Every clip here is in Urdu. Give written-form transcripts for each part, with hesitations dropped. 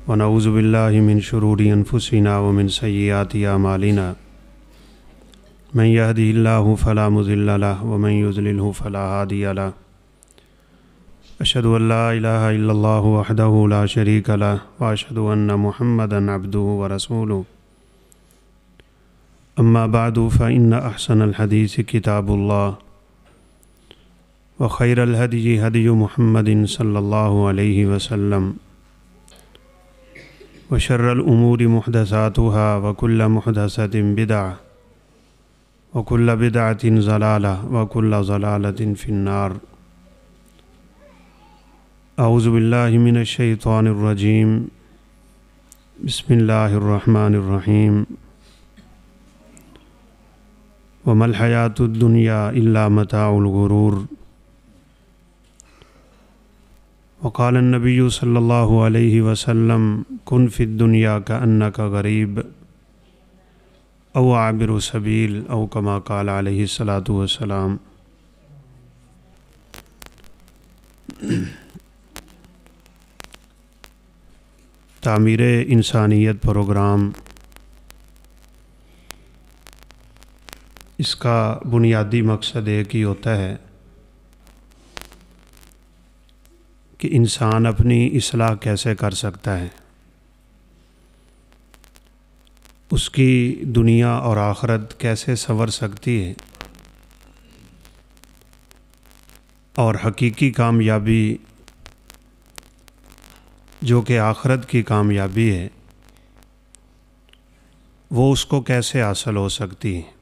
ونعوذ باللہ من شرور انفسنا ومن سیئات اعمالنا من یهده اللہ فلا مضل له ومن یضللہ فلا ہادی له اشہد ان لا الہ الا اللہ وحدہ لا شریک له واشہد ان محمدا عبدہ ورسولہ اما بعد فإن احسن الحدیث کتاب اللہ وخیر الہدی ہدی محمد صلی اللہ علیہ وسلم وشر الأمور محدثاتها وكل محدثة بدعة وكل بدعة ضلالة وكل ضلالة في النار أعوذ بالله من الشيطان الرجيم بسم الله الرحمن الرحيم وما الحياة الدنيا إلا متاع الغرور وقال النبی صلی اللہ علیہ وسلم کن فی الدنیا کأنک غریب او عابر سبیل او کما قال علیہ الصلاۃ والسلام۔ تعمیر انسانیت پروگرام، اس کا بنیادی مقصد ایک ہی ہوتا ہے کہ انسان اپنی اصلاح کیسے کر سکتا ہے، اس کی دنیا اور آخرت کیسے سنور سکتی ہے، اور حقیقی کامیابی جو کہ آخرت کی کامیابی ہے وہ اس کو کیسے حاصل ہو سکتی ہے۔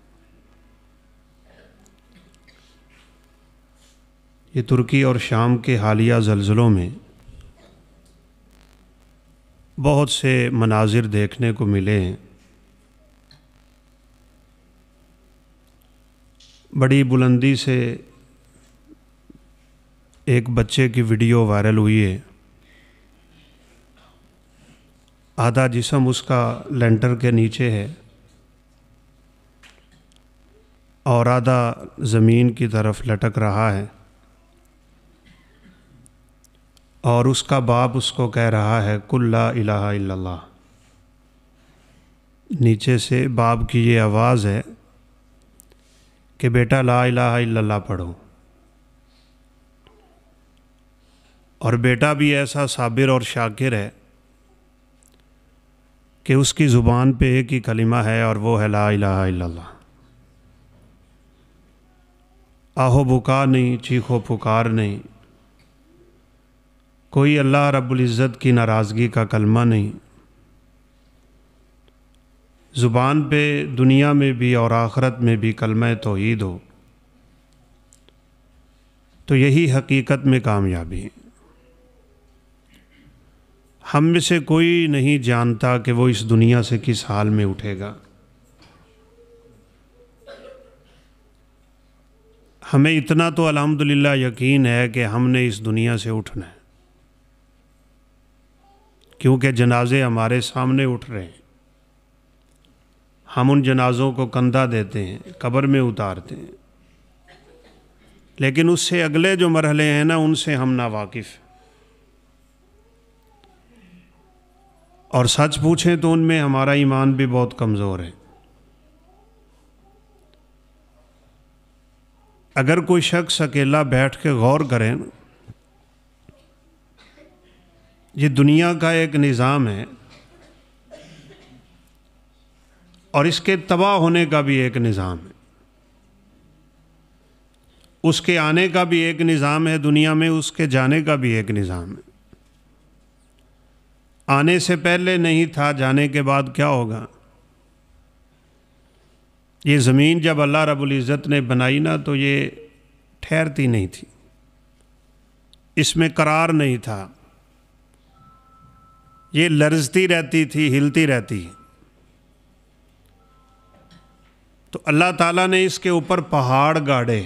یہ ترکی اور شام کے حالیہ زلزلوں میں بہت سے مناظر دیکھنے کو ملے ہیں۔ بڑی بلندی سے ایک بچے کی ویڈیو وائرل ہوئی ہے، آدھا جسم اس کا لینٹر کے نیچے ہے اور آدھا زمین کی طرف لٹک رہا ہے، اور اس کا باپ اس کو کہہ رہا ہے قل لا الہ الا اللہ۔ نیچے سے باپ کی یہ آواز ہے کہ بیٹا لا الہ الا اللہ پڑھو، اور بیٹا بھی ایسا صابر اور شاکر ہے کہ اس کی زبان پہ ایک ہی کلمہ ہے اور وہ ہے لا الہ الا اللہ۔ آہو بکا نہیں، چیخو پکار نہیں، کوئی اللہ رب العزت کی ناراضگی کا کلمہ نہیں، زبان پہ دنیا میں بھی اور آخرت میں بھی کلمہ توحید ہو تو یہی حقیقت میں کامیابی ہے۔ ہم میں سے کوئی نہیں جانتا کہ وہ اس دنیا سے کس حال میں اٹھے گا۔ ہمیں اتنا تو الحمدللہ یقین ہے کہ ہم نے اس دنیا سے اٹھنا ہے، کیونکہ جنازے ہمارے سامنے اٹھ رہے ہیں، ہم ان جنازوں کو کندھا دیتے ہیں، قبر میں اتارتے ہیں، لیکن اس سے اگلے جو مرحلے ہیں نا ان سے ہم ناواقف ہیں، اور سچ پوچھیں تو ان میں ہمارا ایمان بھی بہت کمزور ہے۔ اگر کوئی شخص اکیلا بیٹھ کے غور کریں، یہ دنیا کا ایک نظام ہے اور اس کے تباہ ہونے کا بھی ایک نظام ہے، اس کے آنے کا بھی ایک نظام ہے دنیا میں، اس کے جانے کا بھی ایک نظام ہے۔ آنے سے پہلے نہیں تھا، جانے کے بعد کیا ہوگا؟ یہ زمین جب اللہ رب العزت نے بنائی نا تو یہ ٹھہرتی نہیں تھی، اس میں قرار نہیں تھا، یہ لرزتی رہتی تھی، ہلتی رہتی۔ تو اللہ تعالیٰ نے اس کے اوپر پہاڑ گاڑے،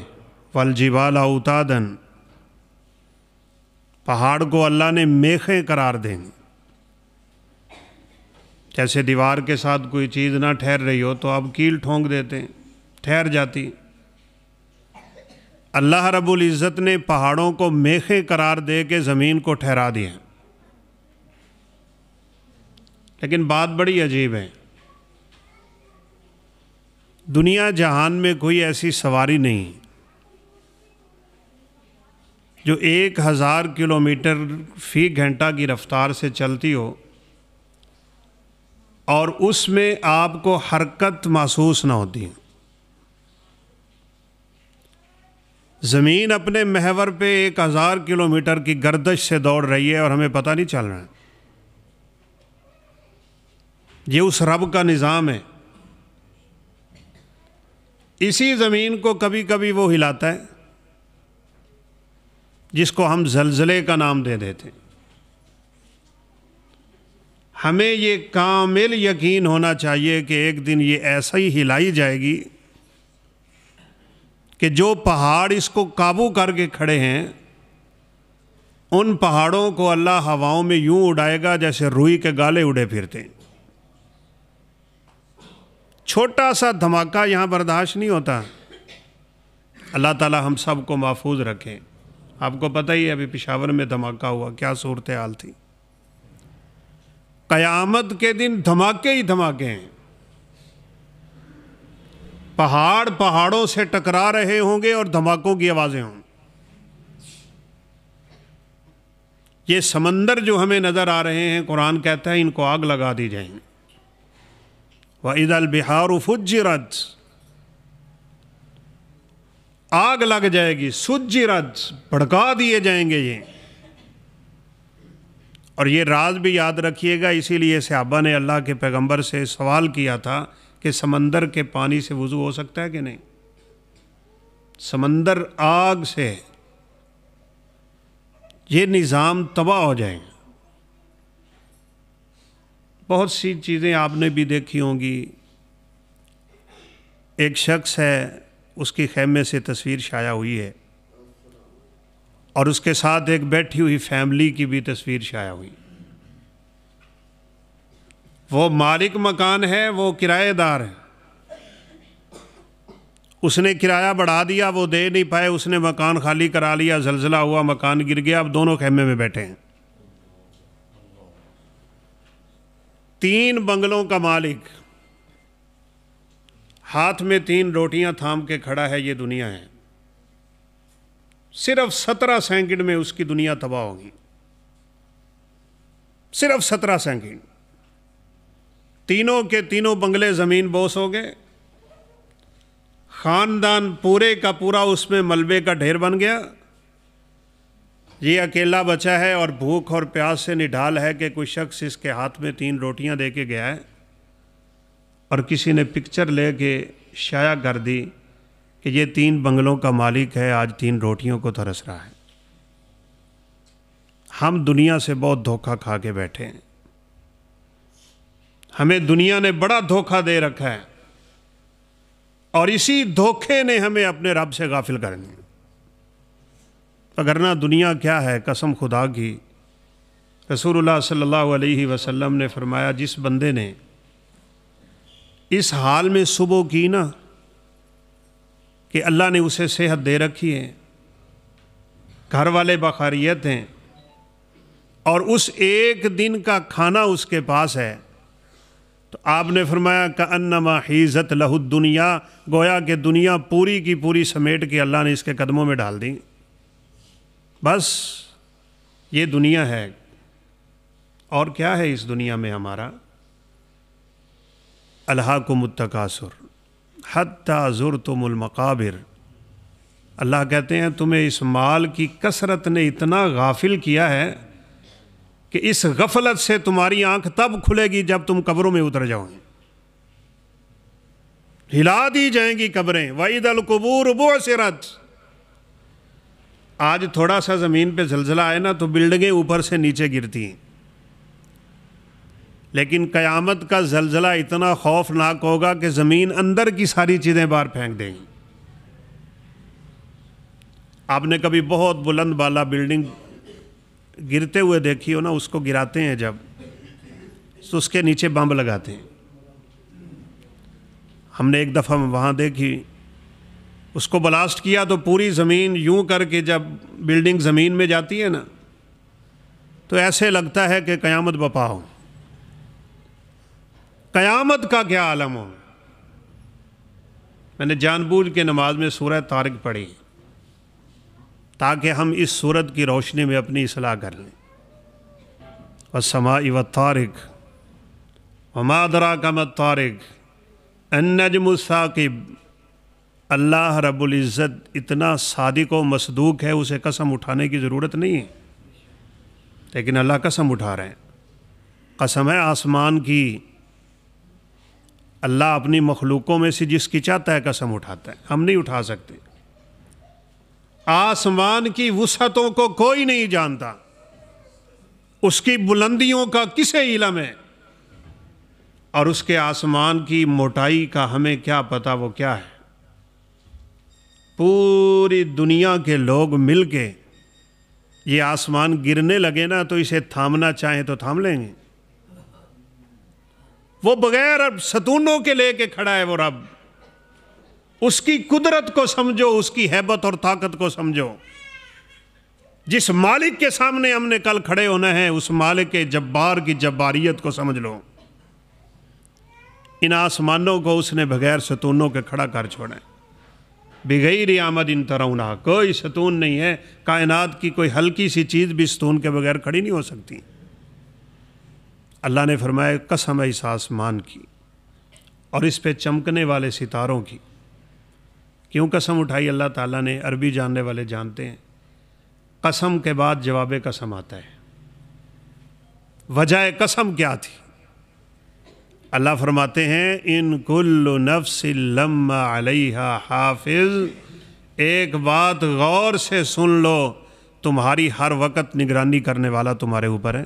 والجبال اوتادن، پہاڑ کو اللہ نے میخیں قرار دیں، جیسے دیوار کے ساتھ کوئی چیز نہ ٹھہر رہی ہو تو اب کیل ٹھونک دیتے ہیں، ٹھہر جاتی۔ اللہ رب العزت نے پہاڑوں کو میخیں قرار دے کے زمین کو ٹھہرا دیا۔ لیکن بات بڑی عجیب ہے، دنیا جہان میں کوئی ایسی سواری نہیں جو 1000 کلومیٹر فی گھنٹہ کی رفتار سے چلتی ہو اور اس میں آپ کو حرکت محسوس نہ ہوتی ہے۔ زمین اپنے محور پہ 1000 کلومیٹر کی گردش سے دوڑ رہی ہے اور ہمیں پتہ نہیں چل رہا ہے۔ یہ اس رب کا نظام ہے۔ اسی زمین کو کبھی کبھی وہ ہلاتا ہے جس کو ہم زلزلے کا نام دے دیتے ہیں۔ ہمیں یہ کامل یقین ہونا چاہیے کہ ایک دن یہ ایسا ہی ہلائی جائے گی کہ جو پہاڑ اس کو قابو کر کے کھڑے ہیں ان پہاڑوں کو اللہ ہواؤں میں یوں اڑائے گا جیسے روئی کے گالے اڑے پھرتے ہیں۔ چھوٹا سا دھماکہ یہاں برداشت نہیں ہوتا۔ اللہ تعالی ہم سب کو محفوظ رکھے۔ آپ کو پتہ ہی ہے ابھی پشاور میں دھماکہ ہوا، کیا صورتحال تھی۔ قیامت کے دن دھماکے ہی دھماکے ہیں۔ پہاڑ پہاڑوں سے ٹکرا رہے ہوں گے اور دھماکوں کی آوازیں ہوں۔ یہ سمندر جو ہمیں نظر آ رہے ہیں، قرآن کہتا ہے ان کو آگ لگا دی جائیں گی۔ وَإِذَا الْبِحَارُ فُجِّرَتْ، آگ لگ جائے گی، سُجِّرَتْ، بھڑکا دیے جائیں گے یہ۔ اور یہ راز بھی یاد رکھیے گا، اسی لیے صحابہ نے اللہ کے پیغمبر سے سوال کیا تھا کہ سمندر کے پانی سے وضو ہو سکتا ہے کہ نہیں؟ سمندر آگ سے یہ نظام تباہ ہو جائیں گے۔ بہت سی چیزیں آپ نے بھی دیکھی ہوں گی۔ ایک شخص ہے، اس کی خیمے سے تصویر شائع ہوئی ہے اور اس کے ساتھ ایک بیٹھی ہوئی فیملی کی بھی تصویر شائع ہوئی۔ وہ مالک مکان ہے، وہ کرایہ دار ہے۔ اس نے کرایہ بڑھا دیا، وہ دے نہیں پائے، اس نے مکان خالی کرا لیا، زلزلہ ہوا، مکان گر گیا، اب دونوں خیمے میں بیٹھے ہیں۔ 3 بنگلوں کا مالک ہاتھ میں 3 روٹیاں تھام کے کھڑا ہے۔ یہ دنیا ہے۔ صرف 17 سیکنڈ میں اس کی دنیا تباہ ہوگی، صرف 17 سیکنڈ۔ تینوں کے تینوں بنگلے زمین بوس ہو گئے، خاندان پورے کا پورا اس میں ملبے کا ڈھیر بن گیا۔ یہ اکیلا بچا ہے اور بھوک اور پیاس سے نڈھال ہے کہ کوئی شخص اس کے ہاتھ میں 3 روٹیاں دے کے گیا ہے اور کسی نے پکچر لے کے شائع کر دی کہ یہ 3 بنگلوں کا مالک ہے، آج 3 روٹیوں کو ترس رہا ہے۔ ہم دنیا سے بہت دھوکہ کھا کے بیٹھے ہیں۔ ہمیں دنیا نے بڑا دھوکہ دے رکھا ہے اور اسی دھوکے نے ہمیں اپنے رب سے غافل کر دیا۔ وگرنہ دنیا کیا ہے، قسم خدا کی، رسول اللہ صلی اللہ علیہ وسلم نے فرمایا جس بندے نے اس حال میں صبح کی نا کہ اللہ نے اسے صحت دے رکھی ہے، گھر والے بخیریت ہیں اور اس ایک دن کا کھانا اس کے پاس ہے، تو آپ نے فرمایا کأنما حیزت لہ الدنیا، گویا کہ دنیا پوری کی پوری سمیٹ کے اللہ نے اس کے قدموں میں ڈال دی۔ بس یہ دنیا ہے، اور کیا ہے اس دنیا میں ہمارا؟ الہاکم التکاثر حتی زرتم المقابر۔ اللہ کہتے ہیں تمہیں اس مال کی کثرت نے اتنا غافل کیا ہے کہ اس غفلت سے تمہاری آنکھ تب کھلے گی جب تم قبروں میں اتر جاؤ گے۔ ہلا دی جائیں گی قبریں۔ وَإِذَا الْقُبُورُ بُعْثِرَتْ۔ آج تھوڑا سا زمین پہ زلزلہ آئے نا تو بلڈنگیں اوپر سے نیچے گرتی ہیں، لیکن قیامت کا زلزلہ اتنا خوفناک ہوگا کہ زمین اندر کی ساری چیزیں باہر پھینک دیں گی۔ آپ نے کبھی بہت بلند بالا بلڈنگ گرتے ہوئے دیکھی ہو نا، اس کو گراتے ہیں جب تو اس کے نیچے بمب لگاتے ہیں۔ ہم نے ایک دفعہ وہاں دیکھی، اس کو بلاسٹ کیا تو پوری زمین یوں کر کے، جب بلڈنگ زمین میں جاتی ہے نا تو ایسے لگتا ہے کہ قیامت بپا ہو۔ قیامت کا کیا عالم ہو۔ میں نے جان بوجھ کے نماز میں سورہ طارق پڑھی تاکہ ہم اس سورت کی روشنی میں اپنی اصلاح کر لیں۔ والسماء والطارق وما ادراک ما الطارق النجم الثاقب۔ اللہ رب العزت اتنا صادق و مصدوق ہے، اسے قسم اٹھانے کی ضرورت نہیں ہے، لیکن اللہ قسم اٹھا رہے ہیں۔ قسم ہے آسمان کی، اللہ اپنی مخلوقوں میں سے جس کی چاہتا ہے قسم اٹھاتا ہے، ہم نہیں اٹھا سکتے۔ آسمان کی وسعتوں کو کوئی نہیں جانتا، اس کی بلندیوں کا کسے علم ہے، اور اس کے آسمان کی موٹائی کا ہمیں کیا پتہ وہ کیا ہے۔ پوری دنیا کے لوگ مل کے یہ آسمان گرنے لگے نا تو اسے تھامنا چاہیں تو تھام لیں گے۔ وہ بغیر ستونوں کے لے کے کھڑا ہے وہ رب، اس کی قدرت کو سمجھو، اس کی ہیبت اور طاقت کو سمجھو۔ جس مالک کے سامنے ہم نے کل کھڑے ہونا ہے، اس مالک کے جبار کی جباریت کو سمجھ لو۔ ان آسمانوں کو اس نے بغیر ستونوں کے کھڑا کر چھوڑا ہے۔ بغیر عمد ترونہا، کوئی ستون نہیں ہے، کائنات کی کوئی ہلکی سی چیز بھی ستون کے بغیر کھڑی نہیں ہو سکتی۔ اللہ نے فرمایا قسم ہے اس آسمان کی اور اس پہ چمکنے والے ستاروں کی۔ کیوں قسم اٹھائی اللہ تعالیٰ نے؟ عربی جاننے والے جانتے ہیں، قسم کے بعد جواب قسم آتا ہے۔ وجہ قسم کیا تھی؟ اللہ فرماتے ہیں ان کل نفس لما علیہا حافظ۔ ایک بات غور سے سن لو، تمہاری ہر وقت نگرانی کرنے والا تمہارے اوپر ہے۔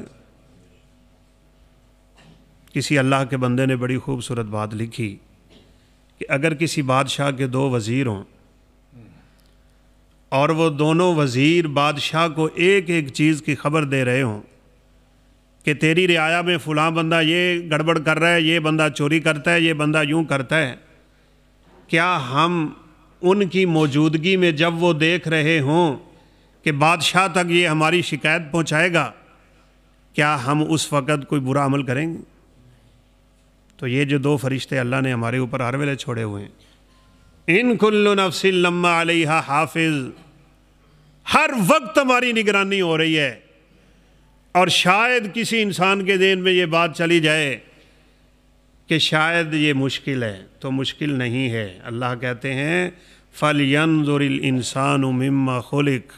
کسی اللہ کے بندے نے بڑی خوبصورت بات لکھی کہ اگر کسی بادشاہ کے دو وزیر ہوں اور وہ دونوں وزیر بادشاہ کو ایک ایک چیز کی خبر دے رہے ہوں کہ تیری رعایا میں فلاں بندہ یہ گڑبڑ کر رہا ہے، یہ بندہ چوری کرتا ہے، یہ بندہ یوں کرتا ہے، کیا ہم ان کی موجودگی میں جب وہ دیکھ رہے ہوں کہ بادشاہ تک یہ ہماری شکایت پہنچائے گا، کیا ہم اس وقت کوئی برا عمل کریں گے؟ تو یہ جو دو فرشتے اللہ نے ہمارے اوپر ہر ویلے چھوڑے ہوئے ہیں، ان کل نفس لما علیہا حافظ، ہر وقت ہماری نگرانی ہو رہی ہے۔ اور شاید کسی انسان کے ذہن میں یہ بات چلی جائے کہ شاید یہ مشکل ہے، تو مشکل نہیں ہے۔ اللہ کہتے ہیں فَلْيَنْظُرِ الْإِنسَانُ مِمَّا خُلِقَ۔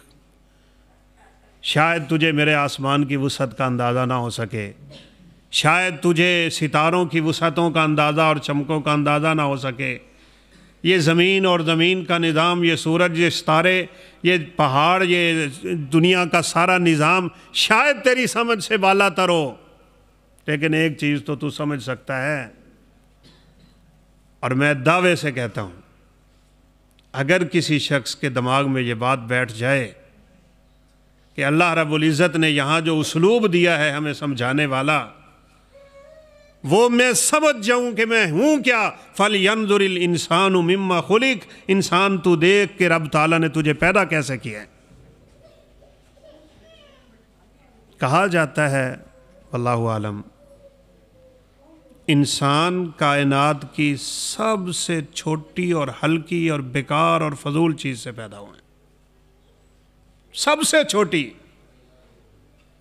شاید تجھے میرے آسمان کی وسعت کا اندازہ نہ ہو سکے، شاید تجھے ستاروں کی وسعتوں کا اندازہ اور چمکوں کا اندازہ نہ ہو سکے، یہ زمین اور زمین کا نظام، یہ سورج، یہ ستارے، یہ پہاڑ، یہ دنیا کا سارا نظام شاید تیری سمجھ سے بالا تر ہو، لیکن ایک چیز تو سمجھ سکتا ہے، اور میں دعوے سے کہتا ہوں اگر کسی شخص کے دماغ میں یہ بات بیٹھ جائے کہ اللہ رب العزت نے یہاں جو اسلوب دیا ہے ہمیں سمجھانے والا، وہ میں سمجھ جاؤں کہ میں ہوں کیا۔ فَلْيَنْظُرِ الْإِنسَانُ مِمَّا خُلِقَ۔ انسان تو دیکھ کہ رب تعالیٰ نے تجھے پیدا کیسے کیا ہے۔ کہا جاتا ہے واللہ عالم، انسان کائنات کی سب سے چھوٹی اور ہلکی اور بیکار اور فضول چیز سے پیدا ہوئے ہیں، سب سے چھوٹی۔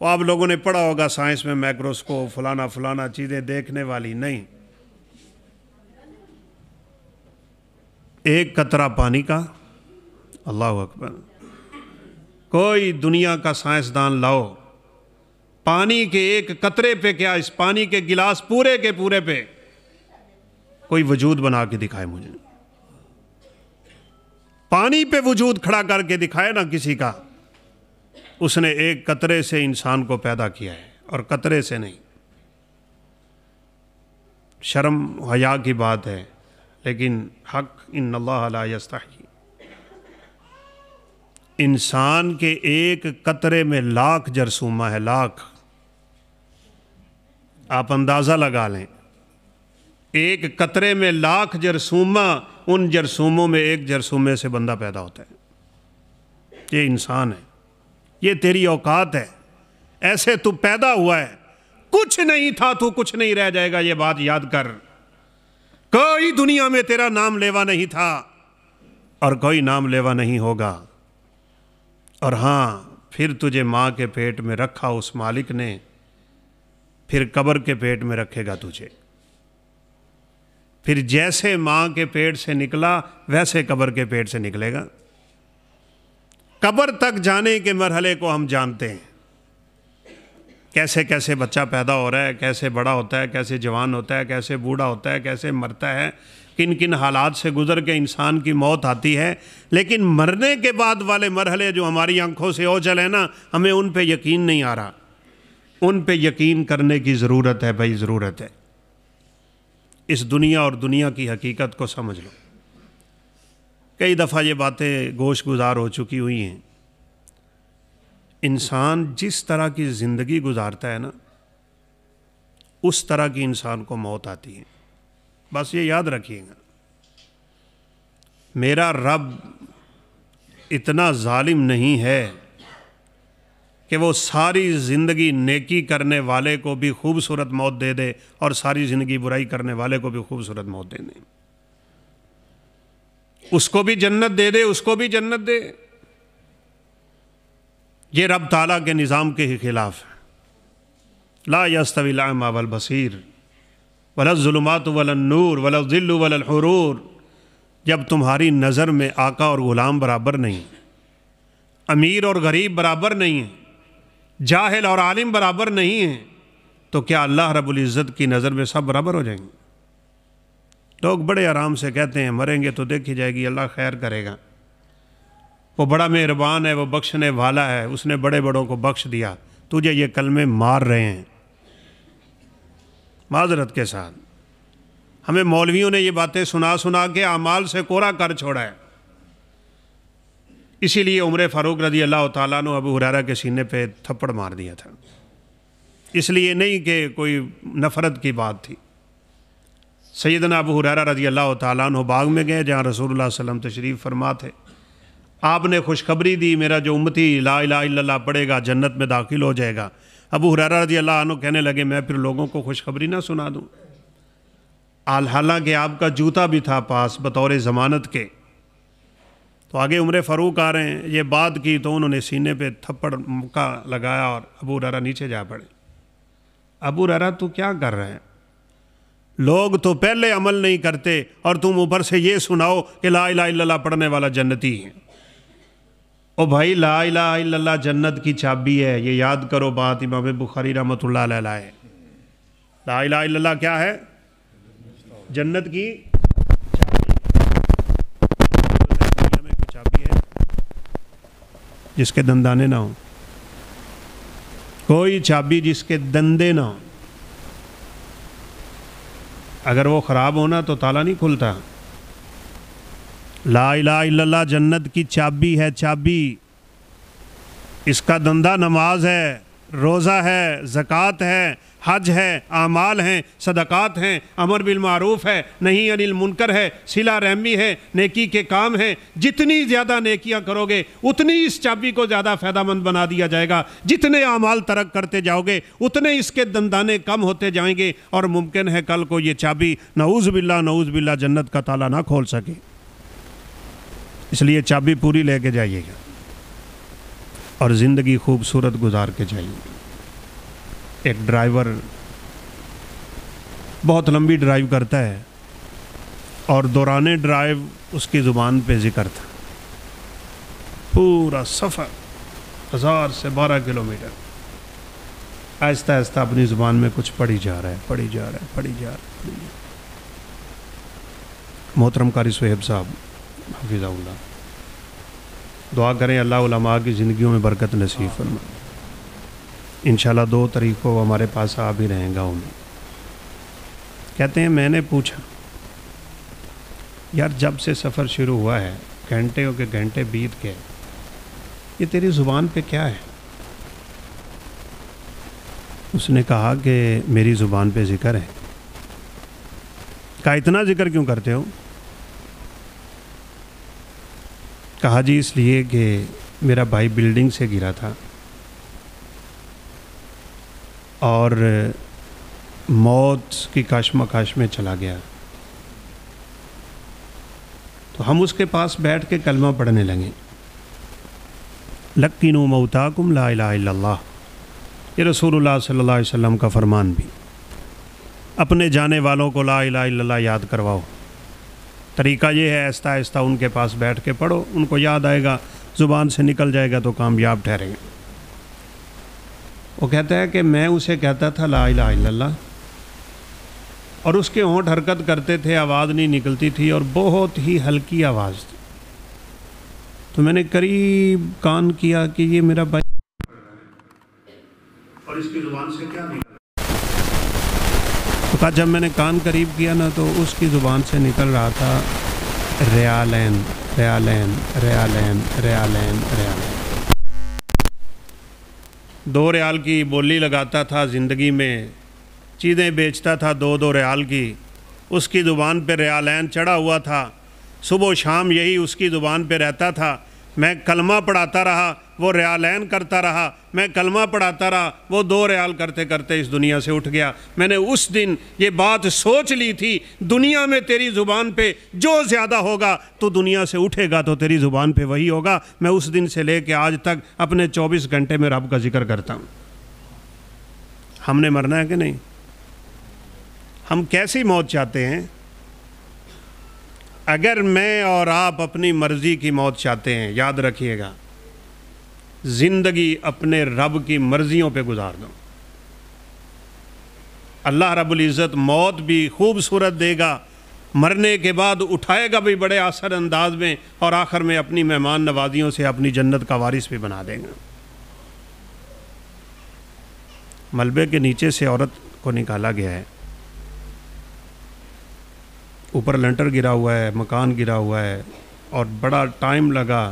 وہ آپ لوگوں نے پڑھا ہوگا سائنس میں، مائکروسکوپ فلانا فلانا چیزیں دیکھنے والی نہیں، ایک قطرہ پانی کا، اللہ اکبر، کوئی دنیا کا سائنسدان لاؤ، پانی کے ایک قطرے پہ کیا اس پانی کے گلاس پورے کے پورے پہ کوئی وجود بنا کے دکھائے مجھے، پانی پہ وجود کھڑا کر کے دکھائے نا کسی کا، اس نے ایک قطرے سے انسان کو پیدا کیا ہے اور قطرے سے نہیں۔ شرم حیا کی بات ہے لیکن حق، ان اللہ لا یستحی۔ انسان کے ایک قطرے میں لاکھ جرثومہ ہے، لاکھ، آپ اندازہ لگا لیں، ایک قطرے میں لاکھ جرثومہ، ان جرثوموں میں ایک جرثومے سے بندہ پیدا ہوتا ہے۔ یہ انسان ہے، یہ تیری اوقات ہے، ایسے تو پیدا ہوا ہے، کچھ نہیں تھا تو کچھ نہیں رہ جائے گا، یہ بات یاد کر۔ کوئی دنیا میں تیرا نام لیوا نہیں تھا اور کوئی نام لیوا نہیں ہوگا، اور ہاں پھر تجھے ماں کے پیٹ میں رکھا اس مالک نے، پھر قبر کے پیٹ میں رکھے گا تجھے۔ پھر جیسے ماں کے پیٹ سے نکلا ویسے قبر کے پیٹ سے نکلے گا۔ قبر تک جانے کے مرحلے کو ہم جانتے ہیں، کیسے کیسے بچہ پیدا ہو رہا ہے، کیسے بڑا ہوتا ہے، کیسے جوان ہوتا ہے، کیسے بوڑھا ہوتا ہے، کیسے مرتا ہے، کن کن حالات سے گزر کے انسان کی موت آتی ہے۔ لیکن مرنے کے بعد والے مرحلے جو ہماری آنکھوں سے اوجھل ہیں نا، ہمیں ان پہ یقین نہیں آ رہا۔ ان پہ یقین کرنے کی ضرورت ہے بھائی، ضرورت ہے۔ اس دنیا اور دنیا کی حقیقت کو سمجھ لو۔ کئی دفعہ یہ باتیں گوش گزار ہو چکی ہوئی ہیں۔ انسان جس طرح کی زندگی گزارتا ہے نا، اس طرح کی انسان کو موت آتی ہے۔ بس یہ یاد رکھیے گا، میرا رب اتنا ظالم نہیں ہے کہ وہ ساری زندگی نیکی کرنے والے کو بھی خوبصورت موت دے دے اور ساری زندگی برائی کرنے والے کو بھی خوبصورت موت دے دے۔ اس کو بھی جنت دے دے، اس کو بھی جنت دے۔ یہ رب تعالیٰ کے نظام کے ہی خلاف ہے۔ لا یستوی الاعمی والبصیر ولا الظلمات ولا النور ولا الظل ولا الحرور۔ جب تمہاری نظر میں آقا اور غلام برابر نہیں، امیر اور غریب برابر نہیں ہیں، جاہل اور عالم برابر نہیں ہیں، تو کیا اللہ رب العزت کی نظر میں سب برابر ہو جائیں گے؟ لوگ بڑے آرام سے کہتے ہیں مریں گے تو دیکھی جائے گی، اللہ خیر کرے گا، وہ بڑا مہربان ہے، وہ بخشنے والا ہے، اس نے بڑے بڑوں کو بخش دیا۔ تجھے یہ کلمے مار رہے ہیں معذرت کے ساتھ۔ ہمیں مولویوں نے یہ باتیں سنا سنا کے اعمال سے کوڑا کر چھوڑا ہے۔ اسی لیے عمر فاروق رضی اللہ تعالیٰ عنہ ابو ہریرہ کے سینے پہ تھپڑ مار دیا تھا، اس لیے نہیں کہ کوئی نفرت کی بات تھی۔ سیدنا ابو ہریرہ رضی اللہ تعالیٰ عنہ باغ میں گئے جہاں رسول اللہ صلی اللہ علیہ وسلم تشریف فرما تھے۔ آپ نے خوشخبری دی، میرا جو امتی لا الہ الا اللہ پڑھے گا جنت میں داخل ہو جائے گا۔ ابو ہریرہ رضی اللہ عنہ کہنے لگے میں پھر لوگوں کو خوشخبری نہ سنا دوں؟ حالانکہ آپ کا جوتا بھی تھا پاس بطور ضمانت کے۔ تو آگے عمر فاروق آ رہے ہیں، یہ بات کی تو انہوں نے سینے پہ تھپڑ کا لگایا اور ابو ہریرہ نیچے جا پڑے۔ ابو ہریرہ تو کیا کر رہے ہیں؟ لوگ تو پہلے عمل نہیں کرتے اور تم اوپر سے یہ سناؤ کہ لا الہ الا اللہ پڑھنے والا جنتی ہے۔ او بھائی لا الہ الا اللہ جنت کی چابی ہے، یہ یاد کرو بات امام بخاری رحمۃ اللہ علیہ ہے۔ لا الہ الا اللہ کیا ہے؟ جنت کی دنیا میں کوئی چابی ہے جس کے دندانے نہ ہوں؟ کوئی چابی جس کے دندے نہ ہوں، اگر وہ خراب ہونا تو تالا نہیں کھلتا۔ لا الہ الا اللہ جنت کی چابی ہے، چابی۔ اس کا دندہ نماز ہے، روزہ ہے، زکوٰۃ ہے، حج ہے، اعمال ہیں، صدقات ہیں، امر بالمعروف ہے، نہی عن المنکر ہے، صلہ رحمی ہے، نیکی کے کام ہیں۔ جتنی زیادہ نیکیاں کرو گے اتنی اس چابی کو زیادہ فائدہ مند بنا دیا جائے گا۔ جتنے اعمال ترک کرتے جاؤ گے اتنے اس کے دندانے کم ہوتے جائیں گے، اور ممکن ہے کل کو یہ چابی نعوذ باللہ جنت کا تالا نہ کھول سکے۔ اس لیے چابی پوری لے کے جائیے گا اور زندگی خوبصورت گزار کے جائیے۔ ایک ڈرائیور بہت لمبی ڈرائیو کرتا ہے اور دوران ڈرائیو اس کی زبان پہ ذکر تھا، پورا سفر 1000 سے 12 کلومیٹر آہستہ آہستہ اپنی زبان میں کچھ پڑھی جا رہا ہے۔ محترم قاری صہیب صاحب حفظہ اللہ، دعا کریں اللہ علماء کی زندگیوں میں برکت نصیب فرمائے۔ انشاءاللہ 2 تاریخ کو ہمارے پاس آ بھی رہیں گا۔ انہیں کہتے ہیں میں نے پوچھا یار جب سے سفر شروع ہوا ہے گھنٹوں کے گھنٹے بیت گئے، یہ تیری زبان پہ کیا ہے؟ اس نے کہا کہ میری زبان پہ ذکر ہے۔ کہا اتنا ذکر کیوں کرتے ہو؟ کہا جی اس لیے کہ میرا بھائی بلڈنگ سے گرا تھا اور موت کی کشمکش میں چلا گیا، تو ہم اس کے پاس بیٹھ کے کلمہ پڑھنے لگے، لقنوا موتاکم لا الہ الا اللہ، یہ رسول اللہ صلی اللہ علیہ وسلم کا فرمان بھی، اپنے جانے والوں کو لا الہ الا اللہ یاد کرواؤ۔ طریقہ یہ ہے آہستہ آہستہ ان کے پاس بیٹھ کے پڑھو، ان کو یاد آئے گا، زبان سے نکل جائے گا تو کامیاب ٹھہریں گے۔ وہ کہتا ہے کہ میں اسے کہتا تھا لا الہ الا اللہ، اور اس کے ہونٹ حرکت کرتے تھے، آواز نہیں نکلتی تھی اور بہت ہی ہلکی آواز تھی، تو میں نے قریب کان کیا کہ یہ میرا بھائی اور اس کی زبان سے کیا نکلا، تو کہا جب میں نے کان قریب کیا نا تو اس کی زبان سے نکل رہا تھا ریالین ریالین ریالین ریالین ریالین، 2 ریال کی بولی لگاتا تھا زندگی میں، چیزیں بیچتا تھا 2 ریال کی، اس کی زبان پہ ریالین چڑھا ہوا تھا، صبح و شام یہی اس کی زبان پہ رہتا تھا، میں کلمہ پڑھاتا رہا وہ ریالین کرتا رہا، میں کلمہ پڑھاتا رہا وہ 2 ریال کرتے کرتے اس دنیا سے اٹھ گیا۔ میں نے اس دن یہ بات سوچ لی تھی، دنیا میں تیری زبان پہ جو زیادہ ہوگا تو دنیا سے اٹھے گا تو تیری زبان پہ وہی ہوگا۔ میں اس دن سے لے کے آج تک اپنے 24 گھنٹے میں رب کا ذکر کرتا ہوں۔ ہم نے مرنا ہے کہ نہیں؟ ہم کیسی موت چاہتے ہیں؟ اگر میں اور آپ اپنی مرضی کی موت چاہتے ہیں، یاد رکھیے گا زندگی اپنے رب کی مرضیوں پہ گزار دو، اللہ رب العزت موت بھی خوبصورت دے گا، مرنے کے بعد اٹھائے گا بھی بڑے اثر انداز میں، اور آخر میں اپنی مہمان نوازیوں سے اپنی جنت کا وارث بھی بنا دے گا۔ ملبے کے نیچے سے عورت کو نکالا گیا ہے، اوپر لنٹر گرا ہوا ہے، مکان گرا ہوا ہے، اور بڑا ٹائم لگا۔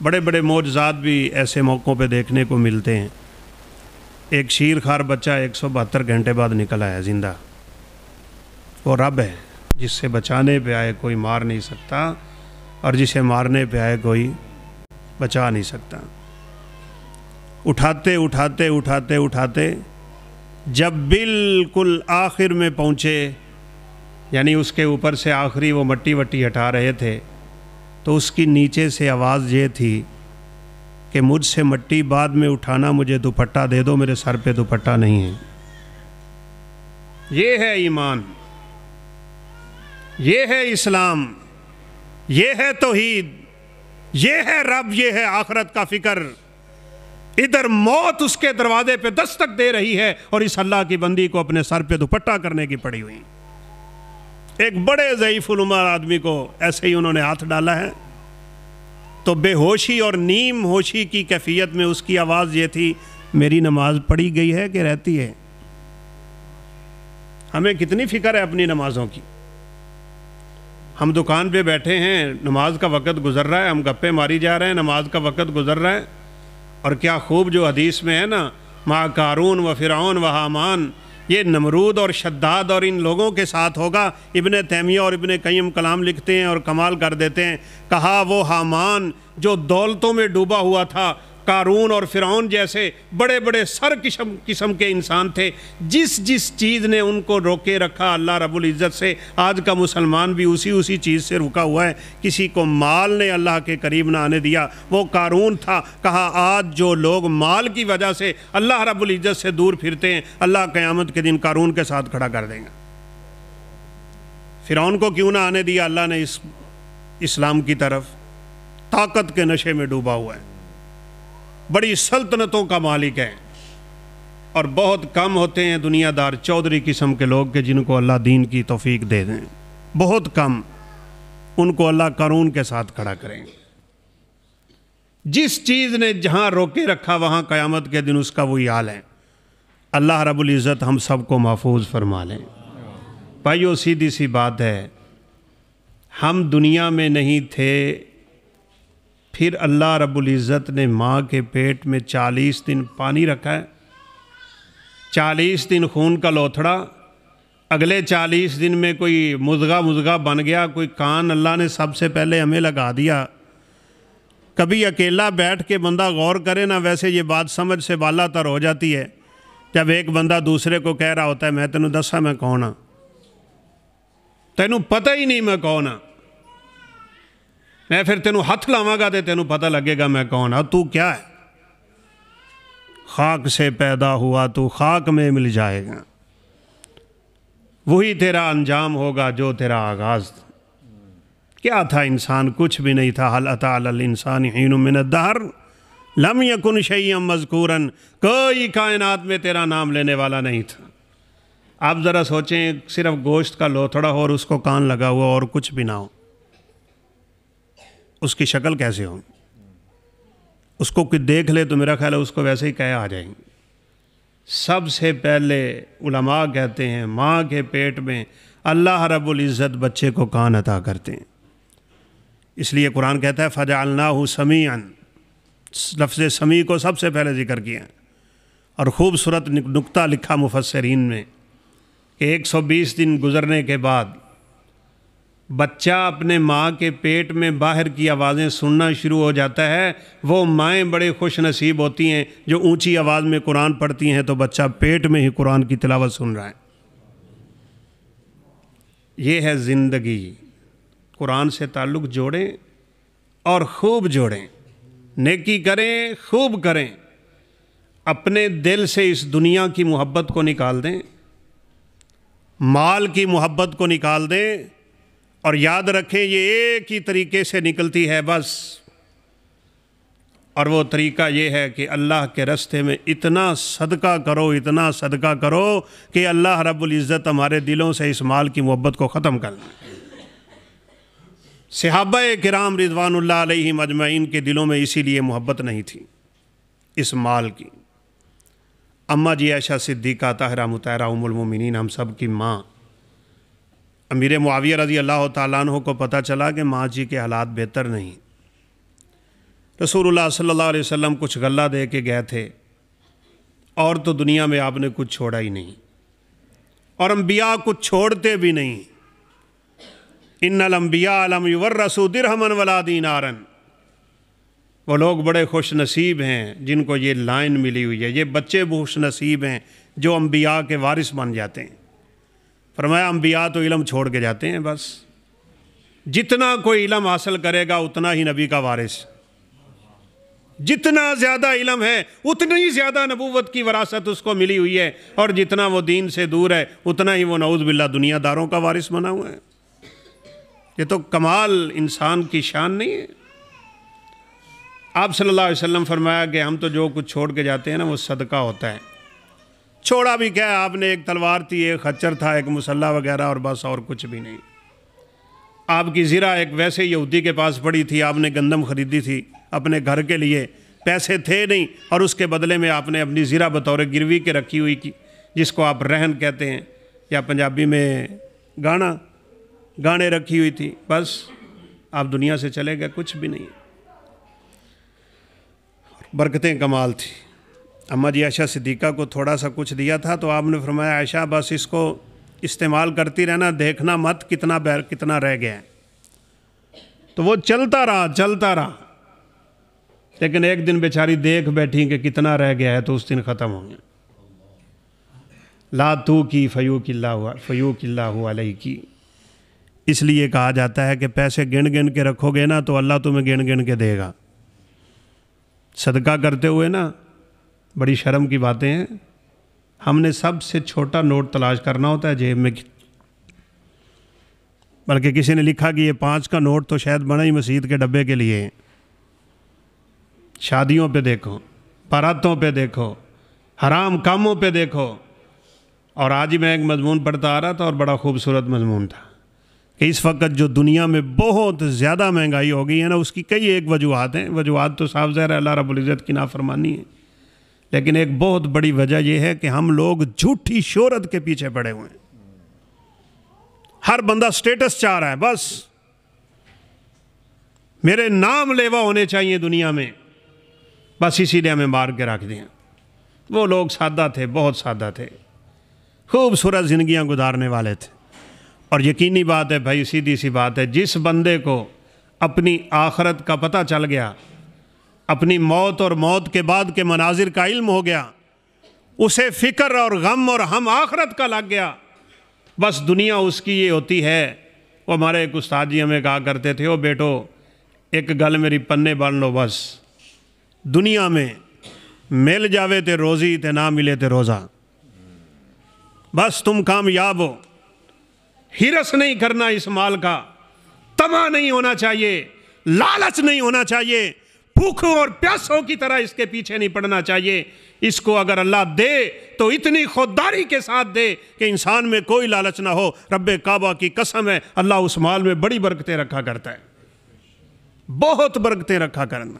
بڑے بڑے معجزات بھی ایسے موقعوں پہ دیکھنے کو ملتے ہیں۔ ایک شیر خوار بچہ 172 گھنٹے بعد نکل آیا زندہ۔ وہ رب ہے جس سے بچانے پہ آئے کوئی مار نہیں سکتا، اور جسے مارنے پہ آئے کوئی بچا نہیں سکتا۔ اٹھاتے اٹھاتے اٹھاتے اٹھاتے جب بالکل آخر میں پہنچے، یعنی اس کے اوپر سے آخری وہ مٹی وٹی ہٹا رہے تھے، تو اس کی نیچے سے آواز یہ تھی کہ مجھ سے مٹی بعد میں اٹھانا، مجھے دوپٹہ دے دو، میرے سر پہ دوپٹہ نہیں ہے۔ یہ ہے ایمان، یہ ہے اسلام، یہ ہے توحید، یہ ہے رب، یہ ہے آخرت کا فکر۔ ادھر موت اس کے دروازے پہ دستک دے رہی ہے، اور اس اللہ کی بندی کو اپنے سر پہ دوپٹہ کرنے کی پڑی ہوئی۔ ایک بڑے ضعیف العمر آدمی کو ایسے ہی انہوں نے ہاتھ ڈالا ہے، تو بے ہوشی اور نیم ہوشی کی کیفیت میں اس کی آواز یہ تھی، میری نماز پڑھی گئی ہے کہ رہتی ہے؟ ہمیں کتنی فکر ہے اپنی نمازوں کی؟ ہم دکان پہ بیٹھے ہیں، نماز کا وقت گزر رہا ہے، ہم گپے ماری جا رہے ہیں، نماز کا وقت گزر رہا ہے، اور کیا خوب جو حدیث میں ہے نا، ما قارون و فرعون و حامان، یہ نمرود اور شداد اور ان لوگوں کے ساتھ ہوگا۔ ابن تیمیہ اور ابن قیم کلام لکھتے ہیں اور کمال کر دیتے ہیں، کہا وہ حامان جو دولتوں میں ڈوبا ہوا تھا، قارون اور فرعون جیسے بڑے بڑے سر قسم کے انسان تھے، جس چیز نے ان کو روکے رکھا اللہ رب العزت سے، آج کا مسلمان بھی اسی چیز سے رکا ہوا ہے۔ کسی کو مال نے اللہ کے قریب نہ آنے دیا، وہ قارون تھا۔ کہا آج جو لوگ مال کی وجہ سے اللہ رب العزت سے دور پھرتے ہیں، اللہ قیامت کے دن قارون کے ساتھ کھڑا کر دیں گا۔ فرعون کو کیوں نہ آنے دیا اللہ نے اسلام کی طرف؟ طاقت کے نشے میں ڈوبا ہوا ہے، بڑی سلطنتوں کا مالک ہے، اور بہت کم ہوتے ہیں دنیا دار چودھری قسم کے لوگ کہ جن کو اللہ دین کی توفیق دے دیں، بہت کم، ان کو اللہ قارون کے ساتھ کھڑا کریں۔ جس چیز نے جہاں روکے رکھا وہاں قیامت کے دن اس کا وہی حال ہے۔ اللہ رب العزت ہم سب کو محفوظ فرما لیں۔ بھائیو سیدھی سی بات ہے، ہم دنیا میں نہیں تھے، پھر اللہ رب العزت نے ماں کے پیٹ میں 40 دن پانی رکھا ہے، 40 دن خون کا لوتھڑا، اگلے 40 دن میں کوئی مضغہ بن گیا، کوئی کان اللہ نے سب سے پہلے ہمیں لگا دیا۔ کبھی اکیلا بیٹھ کے بندہ غور کرے نا، ویسے یہ بات سمجھ سے بالا تر ہو جاتی ہے جب ایک بندہ دوسرے کو کہہ رہا ہوتا ہے میں تینوں دسا میں کون ہاں، تینوں پتہ ہی نہیں میں کون ہاں، میں پھر تینوں ہاتھ لاواں گا تے تینوں پتہ لگے گا میں کون ہاں، تو کیا ہے؟ خاک سے پیدا ہوا تو خاک میں مل جائے گا، وہی تیرا انجام ہوگا جو تیرا آغاز تھا۔ کیا تھا انسان؟ کچھ بھی نہیں تھا۔ حل اتی علی الانسان حین من الدہر لم یکن شیئا مذکورا، کوئی کائنات میں تیرا نام لینے والا نہیں تھا۔ آپ ذرا سوچیں، صرف گوشت کا لوتھڑا ہو اور اس کو کان لگا ہوا اور کچھ بھی نہ ہو، اس کی شکل کیسے ہو؟ اس کو کوئی دیکھ لے تو میرا خیال ہے اس کو ویسے ہی کہے آ جائیں گے۔ سب سے پہلے علماء کہتے ہیں ماں کے پیٹ میں اللہ رب العزت بچے کو کان عطا کرتے ہیں، اس لیے قرآن کہتا ہے فَجَعَلْنَاهُ سَمِيعًا، لفظ سمیع کو سب سے پہلے ذکر کیا، اور خوبصورت نکتہ لکھا مفسرین میں کہ 120 دن گزرنے کے بعد بچہ اپنے ماں کے پیٹ میں باہر کی آوازیں سننا شروع ہو جاتا ہے۔ وہ مائیں بڑے خوش نصیب ہوتی ہیں جو اونچی آواز میں قرآن پڑھتی ہیں تو بچہ پیٹ میں ہی قرآن کی تلاوت سن رہا ہے۔ یہ ہے زندگی۔ قرآن سے تعلق جوڑیں اور خوب جوڑیں، نیکی کریں، خوب کریں، اپنے دل سے اس دنیا کی محبت کو نکال دیں، مال کی محبت کو نکال دیں، اور یاد رکھیں یہ ایک ہی طریقے سے نکلتی ہے بس، اور وہ طریقہ یہ ہے کہ اللہ کے راستے میں اتنا صدقہ کرو، اتنا صدقہ کرو کہ اللہ رب العزت ہمارے دلوں سے اس مال کی محبت کو ختم کر دیں۔ صحابہ کرام رضوان اللہ علیہم اجمعین کے دلوں میں اسی لیے محبت نہیں تھی اس مال کی۔ اماں جی عائشہ صدیقہ طاہرہ مطہرہ ام المومنین، ہم سب کی ماں، امیر معاویہ رضی اللہ تعالیٰ عنہ کو پتہ چلا کہ ماں جی کے حالات بہتر نہیں۔ رسول اللہ صلی اللہ علیہ وسلم کچھ غلہ دے کے گئے تھے، اور تو دنیا میں آپ نے کچھ چھوڑا ہی نہیں، اور انبیاء کچھ چھوڑتے بھی نہیں۔ ان الانبیاء لم یورثوا درہما ولا دینارا، وہ لوگ بڑے خوش نصیب ہیں جن کو یہ لائن ملی ہوئی ہے، یہ بچے خوش نصیب ہیں جو انبیاء کے وارث بن جاتے ہیں۔ فرمایا انبیاء تو علم چھوڑ کے جاتے ہیں، بس جتنا کوئی علم حاصل کرے گا اتنا ہی نبی کا وارث، جتنا زیادہ علم ہے اتنی زیادہ نبوت کی وراثت اس کو ملی ہوئی ہے، اور جتنا وہ دین سے دور ہے اتنا ہی وہ نعوذ باللہ دنیا داروں کا وارث بنا ہوا ہے۔ یہ تو کمال انسان کی شان نہیں ہے؟ آپ صلی اللہ علیہ وسلم فرمایا کہ ہم تو جو کچھ چھوڑ کے جاتے ہیں نا وہ صدقہ ہوتا ہے۔ چھوڑا بھی کیا ہے آپ نے؟ ایک تلوار تھی، ایک خچر تھا، ایک مسلح وغیرہ، اور بس اور کچھ بھی نہیں۔ آپ کی زرہ ایک ویسے یہودی کے پاس پڑی تھی، آپ نے گندم خریدی تھی اپنے گھر کے لیے، پیسے تھے نہیں، اور اس کے بدلے میں آپ نے اپنی زرہ بطور گروی کے رکھی ہوئی کی، جس کو آپ رہن کہتے ہیں، یا پنجابی میں گانے رکھی ہوئی تھی، بس آپ دنیا سے چلے گئے، کچھ بھی نہیں۔ برکتیں کمال تھی۔ اماں جی عائشہ صدیقہ کو تھوڑا سا کچھ دیا تھا تو آپ نے فرمایا عائشہ بس اس کو استعمال کرتی رہنا، دیکھنا مت کتنا رہ گیا ہے۔ تو وہ چلتا رہا، لیکن ایک دن بیچاری دیکھ بیٹھی کہ کتنا رہ گیا ہے، تو اس دن ختم ہو گیا۔ لا تو کی فیوک اللہ علیہ کی، اس لیے کہا جاتا ہے کہ پیسے گن کے رکھو گے نا تو اللہ تمہیں گن کے دے گا۔ صدقہ کرتے ہوئے نا بڑی شرم کی باتیں ہیں، ہم نے سب سے چھوٹا نوٹ تلاش کرنا ہوتا ہے جیب میں، بلکہ کسی نے لکھا کہ یہ 5 کا نوٹ تو شاید بنا ہی مسجد کے ڈبے کے لیے۔ شادیوں پہ دیکھو، باراتوں پہ دیکھو، حرام کاموں پہ دیکھو۔ اور آج ہی میں ایک مضمون پڑھتا آ رہا تھا، اور بڑا خوبصورت مضمون تھا کہ اس وقت جو دنیا میں بہت زیادہ مہنگائی ہو گئی ہے نا، اس کی کئی ایک وجوہات ہیں۔ وجوہات تو صاف ظاہر ہے اللہ رب العزت کی نافرمانی ہے، لیکن ایک بہت بڑی وجہ یہ ہے کہ ہم لوگ جھوٹی شہرت کے پیچھے پڑے ہوئے ہیں۔ ہر بندہ سٹیٹس چاہ رہا ہے، بس میرے نام لیوا ہونے چاہیے دنیا میں، بس اسی لیے ہمیں مار کے رکھ دیا۔ وہ لوگ سادہ تھے، بہت سادہ تھے، خوبصورت زندگیاں گزارنے والے تھے۔ اور یقینی بات ہے بھائی، سیدھی سی بات ہے، جس بندے کو اپنی آخرت کا پتہ چل گیا، اپنی موت اور موت کے بعد کے مناظر کا علم ہو گیا، اسے فکر اور غم اور ہم آخرت کا لگ گیا، بس دنیا اس کی یہ ہوتی ہے۔ وہ ہمارے ایک استاد جی ہمیں کہا کرتے تھے، او بیٹو ایک گل میری پنے بن لو، بس دنیا میں مل جاوے تے روزی تے نہ ملے تے روزہ، بس تم کامیاب ہو۔ ہرس نہیں کرنا اس مال کا، طمع نہیں ہونا چاہیے، لالچ نہیں ہونا چاہیے، بھوکوں اور پیاسوں کی طرح اس کے پیچھے نہیں پڑنا چاہیے۔ اس کو اگر اللہ دے تو اتنی خودداری کے ساتھ دے کہ انسان میں کوئی لالچ نہ ہو۔ رب کعبہ کی قسم ہے، اللہ اس مال میں بڑی برکتیں رکھا کرتا ہے، بہت برکتیں رکھا کرنا۔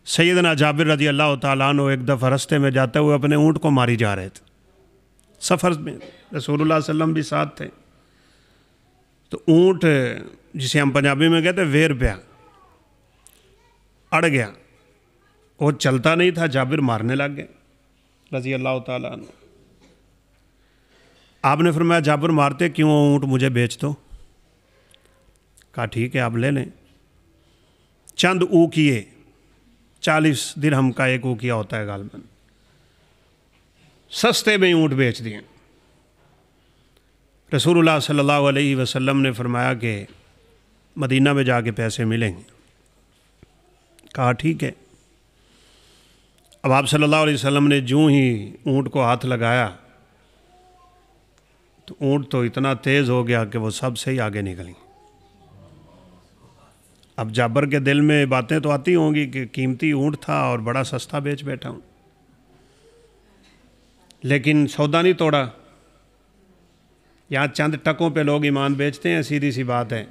سیدنا جابر رضی اللہ تعالیٰ عنہ ایک دفعہ رستے میں جاتے ہوئے اپنے اونٹ کو ماری جا رہے تھے، سفر میں رسول اللہ صلی اللہ علیہ وسلم بھی ساتھ تھے، تو اونٹ جسے ہم پنجابی میں کہتے ہیں ویر پیا، اڑ گیا، وہ چلتا نہیں تھا، جابر مارنے لگ گئے رضی اللہ تعالیٰ عنہ۔ آپ نے فرمایا جابر مارتے کیوں اونٹ مجھے بیچ دو؟ کہا ٹھیک ہے آپ لے لیں۔ چند اوقیے، 40 درہم کا ایک اوقیہ ہوتا ہے غالباً، سستے میں اونٹ بیچ دیے۔ رسول اللہ صلی اللہ علیہ وسلم نے فرمایا کہ مدینہ میں جا کے پیسے ملیں گے۔ کہا ٹھیک ہے۔ اب آپ صلی اللہ علیہ وسلم نے جوں ہی اونٹ کو ہاتھ لگایا تو اونٹ تو اتنا تیز ہو گیا کہ وہ سب سے ہی آگے نکلی۔ اب جابر کے دل میں باتیں تو آتی ہوں گی کہ قیمتی اونٹ تھا اور بڑا سستا بیچ بیٹھا ہوں، لیکن سودا نہیں توڑا۔ یہاں چند ٹکوں پہ لوگ ایمان بیچتے ہیں، سیدھی سی بات ہے۔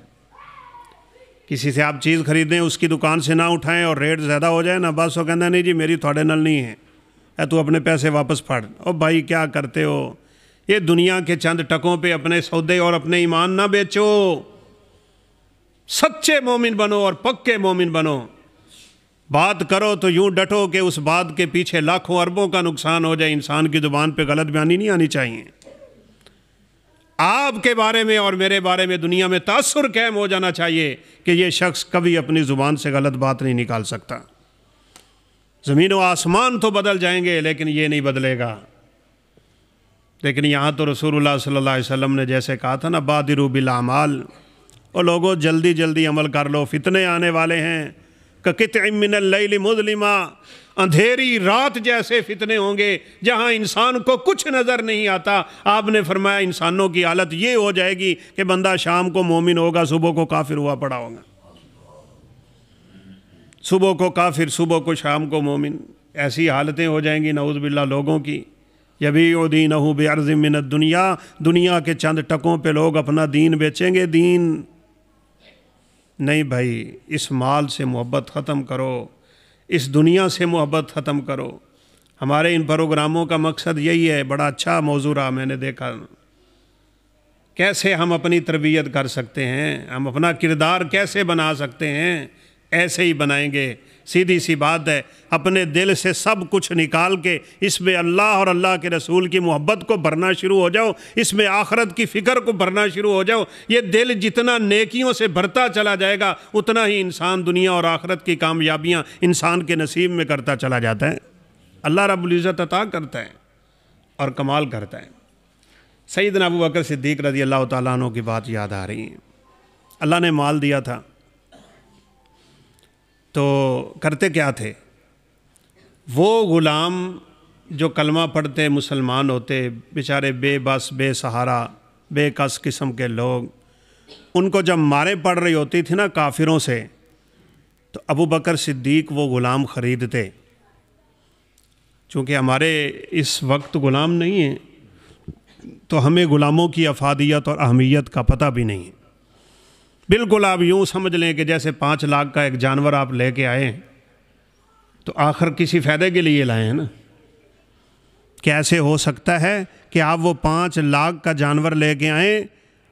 کسی سے آپ چیز خریدیں، اس کی دکان سے نہ اٹھائیں اور ریٹ زیادہ ہو جائے نا، بس وہ کہنا نہیں جی میری تھوڑے نل نہیں ہے، اے تو اپنے پیسے واپس پھاڑ۔ او بھائی کیا کرتے ہو؟ یہ دنیا کے چند ٹکوں پہ اپنے سودے اور اپنے ایمان نہ بیچو۔ سچے مومن بنو اور پکے مومن بنو۔ بات کرو تو یوں ڈٹو کہ اس بات کے پیچھے لاکھوں اربوں کا نقصان ہو جائے۔ انسان کی زبان پہ غلط بیانی نہیں آنی چاہیے۔ آپ کے بارے میں اور میرے بارے میں دنیا میں تاثر قائم ہو جانا چاہیے کہ یہ شخص کبھی اپنی زبان سے غلط بات نہیں نکال سکتا۔ زمین و آسمان تو بدل جائیں گے لیکن یہ نہیں بدلے گا۔ لیکن یہاں تو رسول اللہ صلی اللہ علیہ وسلم نے جیسے کہا تھا نا، بادروا بالاعمال، اور لوگوں جلدی جلدی عمل کر لو، فتنے آنے والے ہیں۔ کقطع من اللیل مظلما، اندھیری رات جیسے فتنے ہوں گے جہاں انسان کو کچھ نظر نہیں آتا۔ آپ نے فرمایا انسانوں کی حالت یہ ہو جائے گی کہ بندہ شام کو مومن ہوگا، صبح کو کافر ہوا پڑا ہوگا، صبح کو کافر، صبح کو شام کو مومن۔ ایسی حالتیں ہو جائیں گی نعوذ باللہ لوگوں کی۔ یبیع دینہ بعرض من الدنیا، دنیا کے چند ٹکوں پہ لوگ اپنا دین بیچیں گے۔ دین نہیں بھائی، اس مال سے محبت ختم کرو، اس دنیا سے محبت ختم کرو۔ ہمارے ان پروگراموں کا مقصد یہی ہے۔ بڑا اچھا موضوع رہا، میں نے دیکھا کیسے ہم اپنی تربیت کر سکتے ہیں، ہم اپنا کردار کیسے بنا سکتے ہیں۔ ایسے ہی بنائیں گے، سیدھی سی بات ہے۔ اپنے دل سے سب کچھ نکال کے اس میں اللہ اور اللہ کے رسول کی محبت کو بھرنا شروع ہو جاؤ، اس میں آخرت کی فکر کو بھرنا شروع ہو جاؤ۔ یہ دل جتنا نیکیوں سے بھرتا چلا جائے گا اتنا ہی انسان دنیا اور آخرت کی کامیابیاں انسان کے نصیب میں کرتا چلا جاتا ہے۔ اللہ رب العزت عطا کرتا ہے اور کمال کرتا ہے۔ سیدنا ابو بکر صدیق رضی اللہ تعالیٰ عنہ کی بات یاد آ رہی ہے۔ اللہ نے مال دیا تھا تو کرتے کیا تھے؟ وہ غلام جو کلمہ پڑھتے مسلمان ہوتے، بیچارے بے بس، بے سہارا، بے کس قسم کے لوگ، ان کو جب مارے پڑ رہی ہوتی تھی نا کافروں سے، تو ابو بکر صدیق وہ غلام خریدتے۔ چونکہ ہمارے اس وقت غلام نہیں ہیں تو ہمیں غلاموں کی افادیت اور اہمیت کا پتہ بھی نہیں ہے۔ بالکل آپ یوں سمجھ لیں کہ جیسے 5 لاکھ کا ایک جانور آپ لے کے آئے ہیں تو آخر کسی فائدے کے لیے لائے ہیں نا۔ کیسے ہو سکتا ہے کہ آپ وہ 5 لاکھ کا جانور لے کے آئیں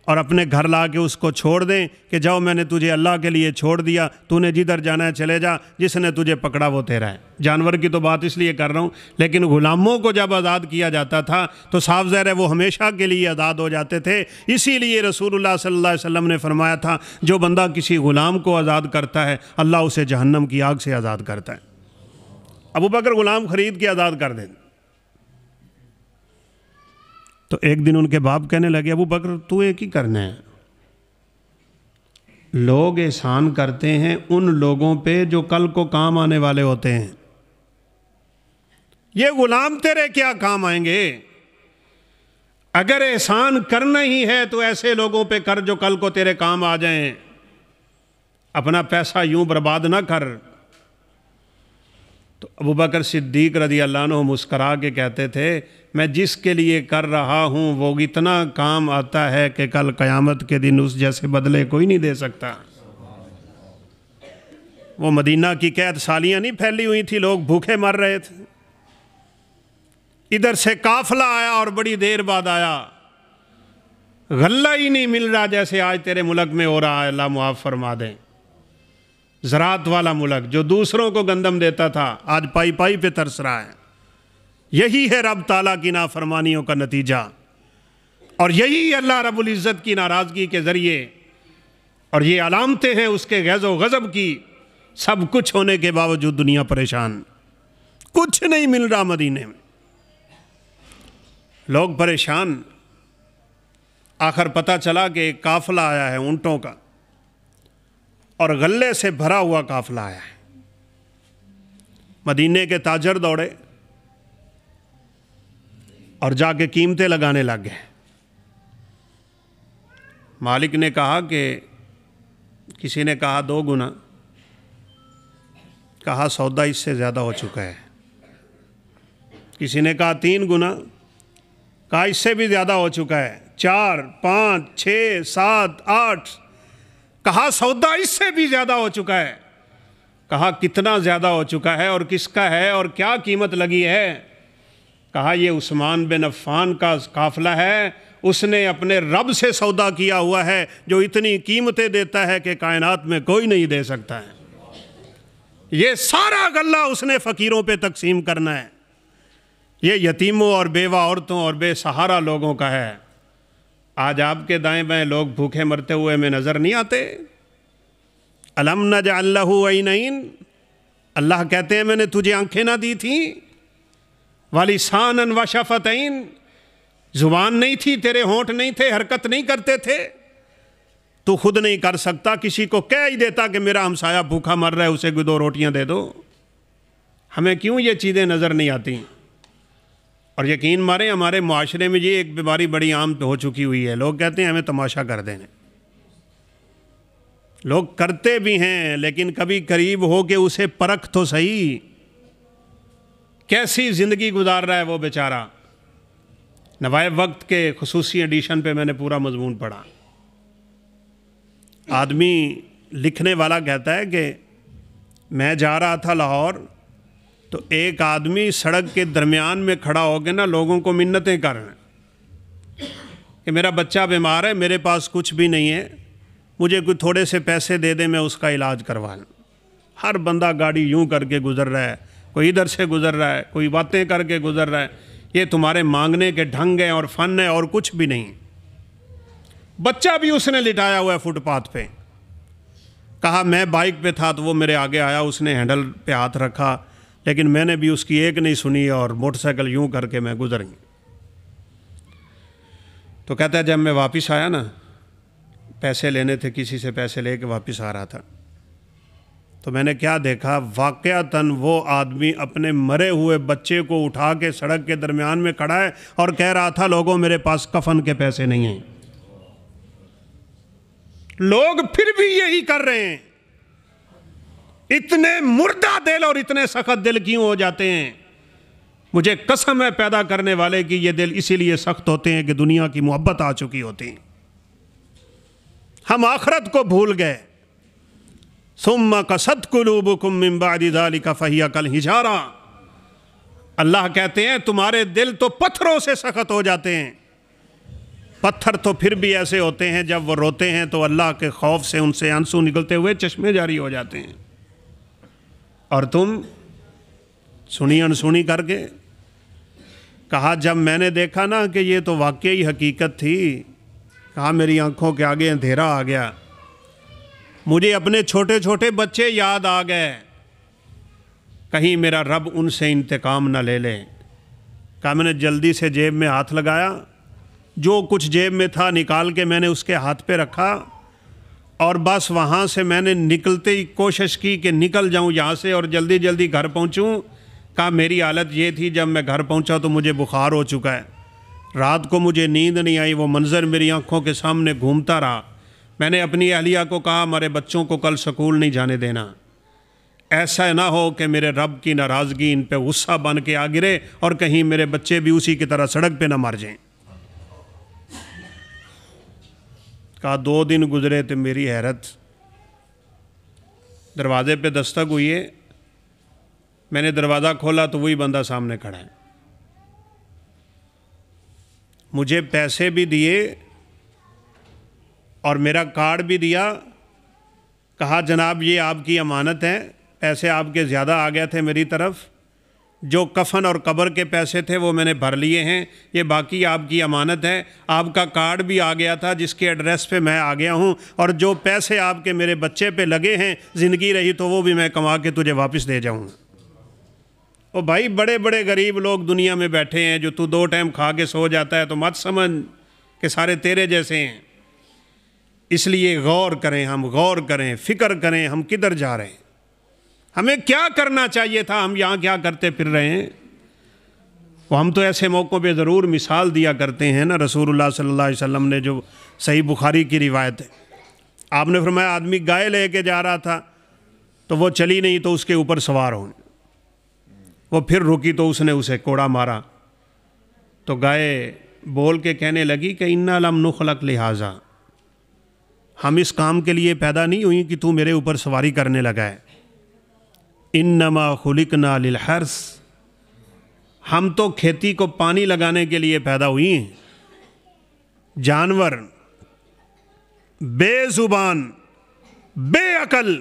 اور اپنے گھر لا کے اس کو چھوڑ دیں کہ جاؤ میں نے تجھے اللہ کے لیے چھوڑ دیا، تو نے جدھر جانا ہے چلے جا، جس نے تجھے پکڑا وہ تیرا ہے۔ جانور کی تو بات اس لیے کر رہا ہوں، لیکن غلاموں کو جب آزاد کیا جاتا تھا تو صاف ظاہر ہے وہ ہمیشہ کے لیے آزاد ہو جاتے تھے۔ اسی لیے رسول اللہ صلی اللہ علیہ وسلم نے فرمایا تھا جو بندہ کسی غلام کو آزاد کرتا ہے اللہ اسے جہنم کی آگ سے آزاد کرتا ہے۔ ابو بکر غلام خرید کے آزاد کر دیں۔ تو ایک دن ان کے باپ کہنے لگے ابو بکر تو ایک ہی کرنا ہے، لوگ احسان کرتے ہیں ان لوگوں پہ جو کل کو کام آنے والے ہوتے ہیں، یہ غلام تیرے کیا کام آئیں گے؟ اگر احسان کرنا ہی ہے تو ایسے لوگوں پہ کر جو کل کو تیرے کام آ جائیں، اپنا پیسہ یوں برباد نہ کر۔ تو ابو بکر صدیق رضی اللہ عنہ مسکرا کے کہتے تھے میں جس کے لیے کر رہا ہوں وہ اتنا کام آتا ہے کہ کل قیامت کے دن اس جیسے بدلے کوئی نہیں دے سکتا۔ وہ مدینہ کی قید سالیاں نہیں پھیلی ہوئی تھی، لوگ بھوکے مر رہے تھے، ادھر سے قافلہ آیا اور بڑی دیر بعد آیا، غلہ ہی نہیں مل رہا جیسے آج تیرے ملک میں ہو رہا ہے، اللہ معاف فرما دیں۔ زراعت والا ملک جو دوسروں کو گندم دیتا تھا آج پائی پائی پہ ترس رہا ہے۔ یہی ہے رب تعالیٰ کی نافرمانیوں کا نتیجہ، اور یہی اللہ رب العزت کی ناراضگی کے ذریعے، اور یہ علامتیں ہیں اس کے غیظ و غضب کی۔ سب کچھ ہونے کے باوجود دنیا پریشان، کچھ نہیں مل رہا مدینے میں، لوگ پریشان۔ آخر پتہ چلا کہ ایک قافلہ آیا ہے اونٹوں کا، اور غلے سے بھرا ہوا قافلہ آیا ہے۔ مدینے کے تاجر دوڑے اور جا کے قیمتیں لگانے لگ گئے۔ مالک نے کہا کہ کسی نے کہا 2 گنا، کہا سودا اس سے زیادہ ہو چکا ہے۔ کسی نے کہا 3 گنا، کہا اس سے بھی زیادہ ہو چکا ہے۔ 4 5 6 7 8، کہا سودا اس سے بھی زیادہ ہو چکا ہے۔ کہا کتنا زیادہ ہو چکا ہے اور کس کا ہے اور کیا قیمت لگی ہے؟ کہا یہ عثمان بن عفان کا قافلہ ہے، اس نے اپنے رب سے سودا کیا ہوا ہے جو اتنی قیمتیں دیتا ہے کہ کائنات میں کوئی نہیں دے سکتا ہے۔ یہ سارا غلہ اس نے فقیروں پہ تقسیم کرنا ہے، یہ یتیموں اور بیوہ عورتوں اور بے سہارا لوگوں کا ہے۔ آج آپ کے دائیں بائیں لوگ بھوکے مرتے ہوئے میں نظر نہیں آتے؟ الم نجعل لہ عینین، اللہ کہتے ہیں میں نے تجھے آنکھیں نہ دی تھیں؟ ولسانا وشفتین، زبان نہیں تھی، تیرے ہونٹ نہیں تھے، حرکت نہیں کرتے تھے؟ تو خود نہیں کر سکتا، کسی کو کہہ ہی دیتا کہ میرا ہمسایہ بھوکا مر رہا ہے اسے کوئی 2 روٹیاں دے دو۔ ہمیں کیوں یہ چیزیں نظر نہیں آتی؟ اور یقین ماریں ہمارے معاشرے میں یہ ایک بیماری بڑی عام ہو چکی ہوئی ہے، لوگ کہتے ہیں ہمیں تماشا کر دینے، لوگ کرتے بھی ہیں لیکن کبھی قریب ہو کے اسے پرکھ تو صحیح، کیسی زندگی گزار رہا ہے وہ بیچارہ۔ نوائب وقت کے خصوصی ایڈیشن پہ میں نے پورا مضمون پڑھا۔ آدمی لکھنے والا کہتا ہے کہ میں جا رہا تھا لاہور، تو ایک آدمی سڑک کے درمیان میں کھڑا ہو کے نا لوگوں کو منتیں کر رہا ہے کہ میرا بچہ بیمار ہے، میرے پاس کچھ بھی نہیں ہے، مجھے کوئی تھوڑے سے پیسے دے دیں میں اس کا علاج کروا لوں۔ ہر بندہ گاڑی یوں کر کے گزر رہا ہے، کوئی ادھر سے گزر رہا ہے، کوئی باتیں کر کے گزر رہا ہے۔ یہ تمہارے مانگنے کے ڈھنگ ہیں اور فن ہے اور کچھ بھی نہیں۔ بچہ بھی اس نے لٹایا ہوا ہے فٹ پاتھ پہ۔ کہا میں بائک پہ تھا تو وہ میرے آگے آیا، اس نے ہینڈل پہ ہاتھ رکھا، لیکن میں نے بھی اس کی ایک نہیں سنی اور موٹر سائیکل یوں کر کے میں گزر گئی۔ تو کہتا ہے جب میں واپس آیا نا، پیسے لینے تھے، کسی سے پیسے لے کے واپس آ رہا تھا، تو میں نے کیا دیکھا، واقعتاً وہ آدمی اپنے مرے ہوئے بچے کو اٹھا کے سڑک کے درمیان میں کھڑا ہے اور کہہ رہا تھا لوگوں میرے پاس کفن کے پیسے نہیں ہیں۔ لوگ پھر بھی یہی کر رہے ہیں۔ اتنے مردہ دل اور اتنے سخت دل کیوں ہو جاتے ہیں؟ مجھے قسم ہے پیدا کرنے والے کی یہ دل اسی لیے سخت ہوتے ہیں کہ دنیا کی محبت آ چکی ہوتی ہے، ہم آخرت کو بھول گئے۔ ثم قست قلوبکم من بعد ذلک فہی کالحجارہ، اللہ کہتے ہیں تمہارے دل تو پتھروں سے سخت ہو جاتے ہیں۔ پتھر تو پھر بھی ایسے ہوتے ہیں جب وہ روتے ہیں تو اللہ کے خوف سے ان سے آنسو نکلتے ہوئے چشمے جاری ہو جاتے ہیں، اور تم سنی انسنی کر کے۔ کہا جب میں نے دیکھا نا کہ یہ تو واقعی حقیقت تھی، کہا میری آنکھوں کے آگے اندھیرا آ گیا، مجھے اپنے چھوٹے چھوٹے بچے یاد آ گئے، کہیں میرا رب ان سے انتقام نہ لے لے۔ کہا میں نے جلدی سے جیب میں ہاتھ لگایا جو کچھ جیب میں تھا نکال کے میں نے اس کے ہاتھ پہ رکھا، اور بس وہاں سے میں نے نکلتے ہی کوشش کی کہ نکل جاؤں یہاں سے اور جلدی جلدی گھر پہنچوں۔ کہا میری حالت یہ تھی، جب میں گھر پہنچا تو مجھے بخار ہو چکا ہے، رات کو مجھے نیند نہیں آئی، وہ منظر میری آنکھوں کے سامنے گھومتا رہا۔ میں نے اپنی اہلیہ کو کہا ہمارے بچوں کو کل سکول نہیں جانے دینا، ایسا نہ ہو کہ میرے رب کی ناراضگی ان پہ غصہ بن کے آ گرے اور کہیں میرے بچے بھی اسی کی طرح سڑک پہ نہ مر جائیں۔ کہا 2 دن گزرے تو میری حیرت، دروازے پہ دستک ہوئی ہے، میں نے دروازہ کھولا تو وہی بندہ سامنے کھڑا ہے، مجھے پیسے بھی دیے اور میرا کارڈ بھی دیا، کہا جناب یہ آپ کی امانت ہے، پیسے آپ کے زیادہ آ گئے تھے میری طرف، جو کفن اور قبر کے پیسے تھے وہ میں نے بھر لیے ہیں، یہ باقی آپ کی امانت ہے، آپ کا کارڈ بھی آ گیا تھا جس کے ایڈریس پہ میں آ گیا ہوں، اور جو پیسے آپ کے میرے بچے پہ لگے ہیں زندگی رہی تو وہ بھی میں کما کے تجھے واپس دے جاؤں گا۔ او بھائی بڑے بڑے غریب لوگ دنیا میں بیٹھے ہیں، جو تو 2 ٹائم کھا کے سو جاتا ہے تو مت سمجھ کہ سارے تیرے جیسے ہیں۔ اس لیے غور کریں، ہم غور کریں، فکر کریں ہم کدھر جا رہے ہیں، ہمیں کیا کرنا چاہیے تھا، ہم یہاں کیا کرتے پھر رہے ہیں۔ وہ ہم تو ایسے موقعوں پہ ضرور مثال دیا کرتے ہیں نا، رسول اللہ صلی اللہ علیہ وسلم نے جو صحیح بخاری کی روایت ہے، آپ نے فرمایا آدمی گائے لے کے جا رہا تھا تو وہ چلی نہیں تو اس کے اوپر سوار ہوں، وہ پھر رکی تو اس نے اسے کوڑا مارا، تو گائے بول کے کہنے لگی کہ انا لم نخلق لہذا، ہم اس کام کے لیے پیدا نہیں ہوئی کہ تو میرے اوپر سواری کرنے لگا ہے، انما خلقنا للحرث، ہم تو کھیتی کو پانی لگانے کے لیے پیدا ہوئی ہیں۔ جانور بے زبان بے عقل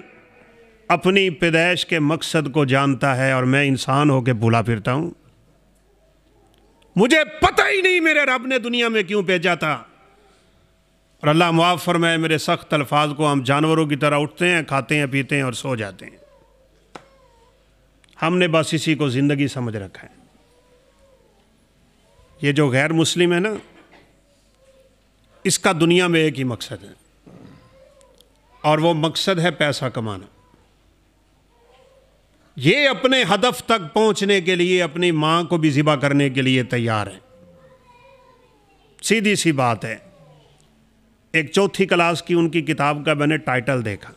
اپنی پیدائش کے مقصد کو جانتا ہے، اور میں انسان ہو کے بھولا پھرتا ہوں، مجھے پتہ ہی نہیں میرے رب نے دنیا میں کیوں بھیجا تھا۔ اور اللہ معاف فرمائے میرے سخت الفاظ کو، ہم جانوروں کی طرح اٹھتے ہیں، کھاتے ہیں، پیتے ہیں اور سو جاتے ہیں، ہم نے بس اسی کو زندگی سمجھ رکھا ہے۔ یہ جو غیر مسلم ہے نا، اس کا دنیا میں ایک ہی مقصد ہے، اور وہ مقصد ہے پیسہ کمانا۔ یہ اپنے ہدف تک پہنچنے کے لیے اپنی ماں کو بھی ذبح کرنے کے لیے تیار ہے، سیدھی سی بات ہے۔ ایک 4تھی کلاس کی ان کی کتاب کا میں نے ٹائٹل دیکھا،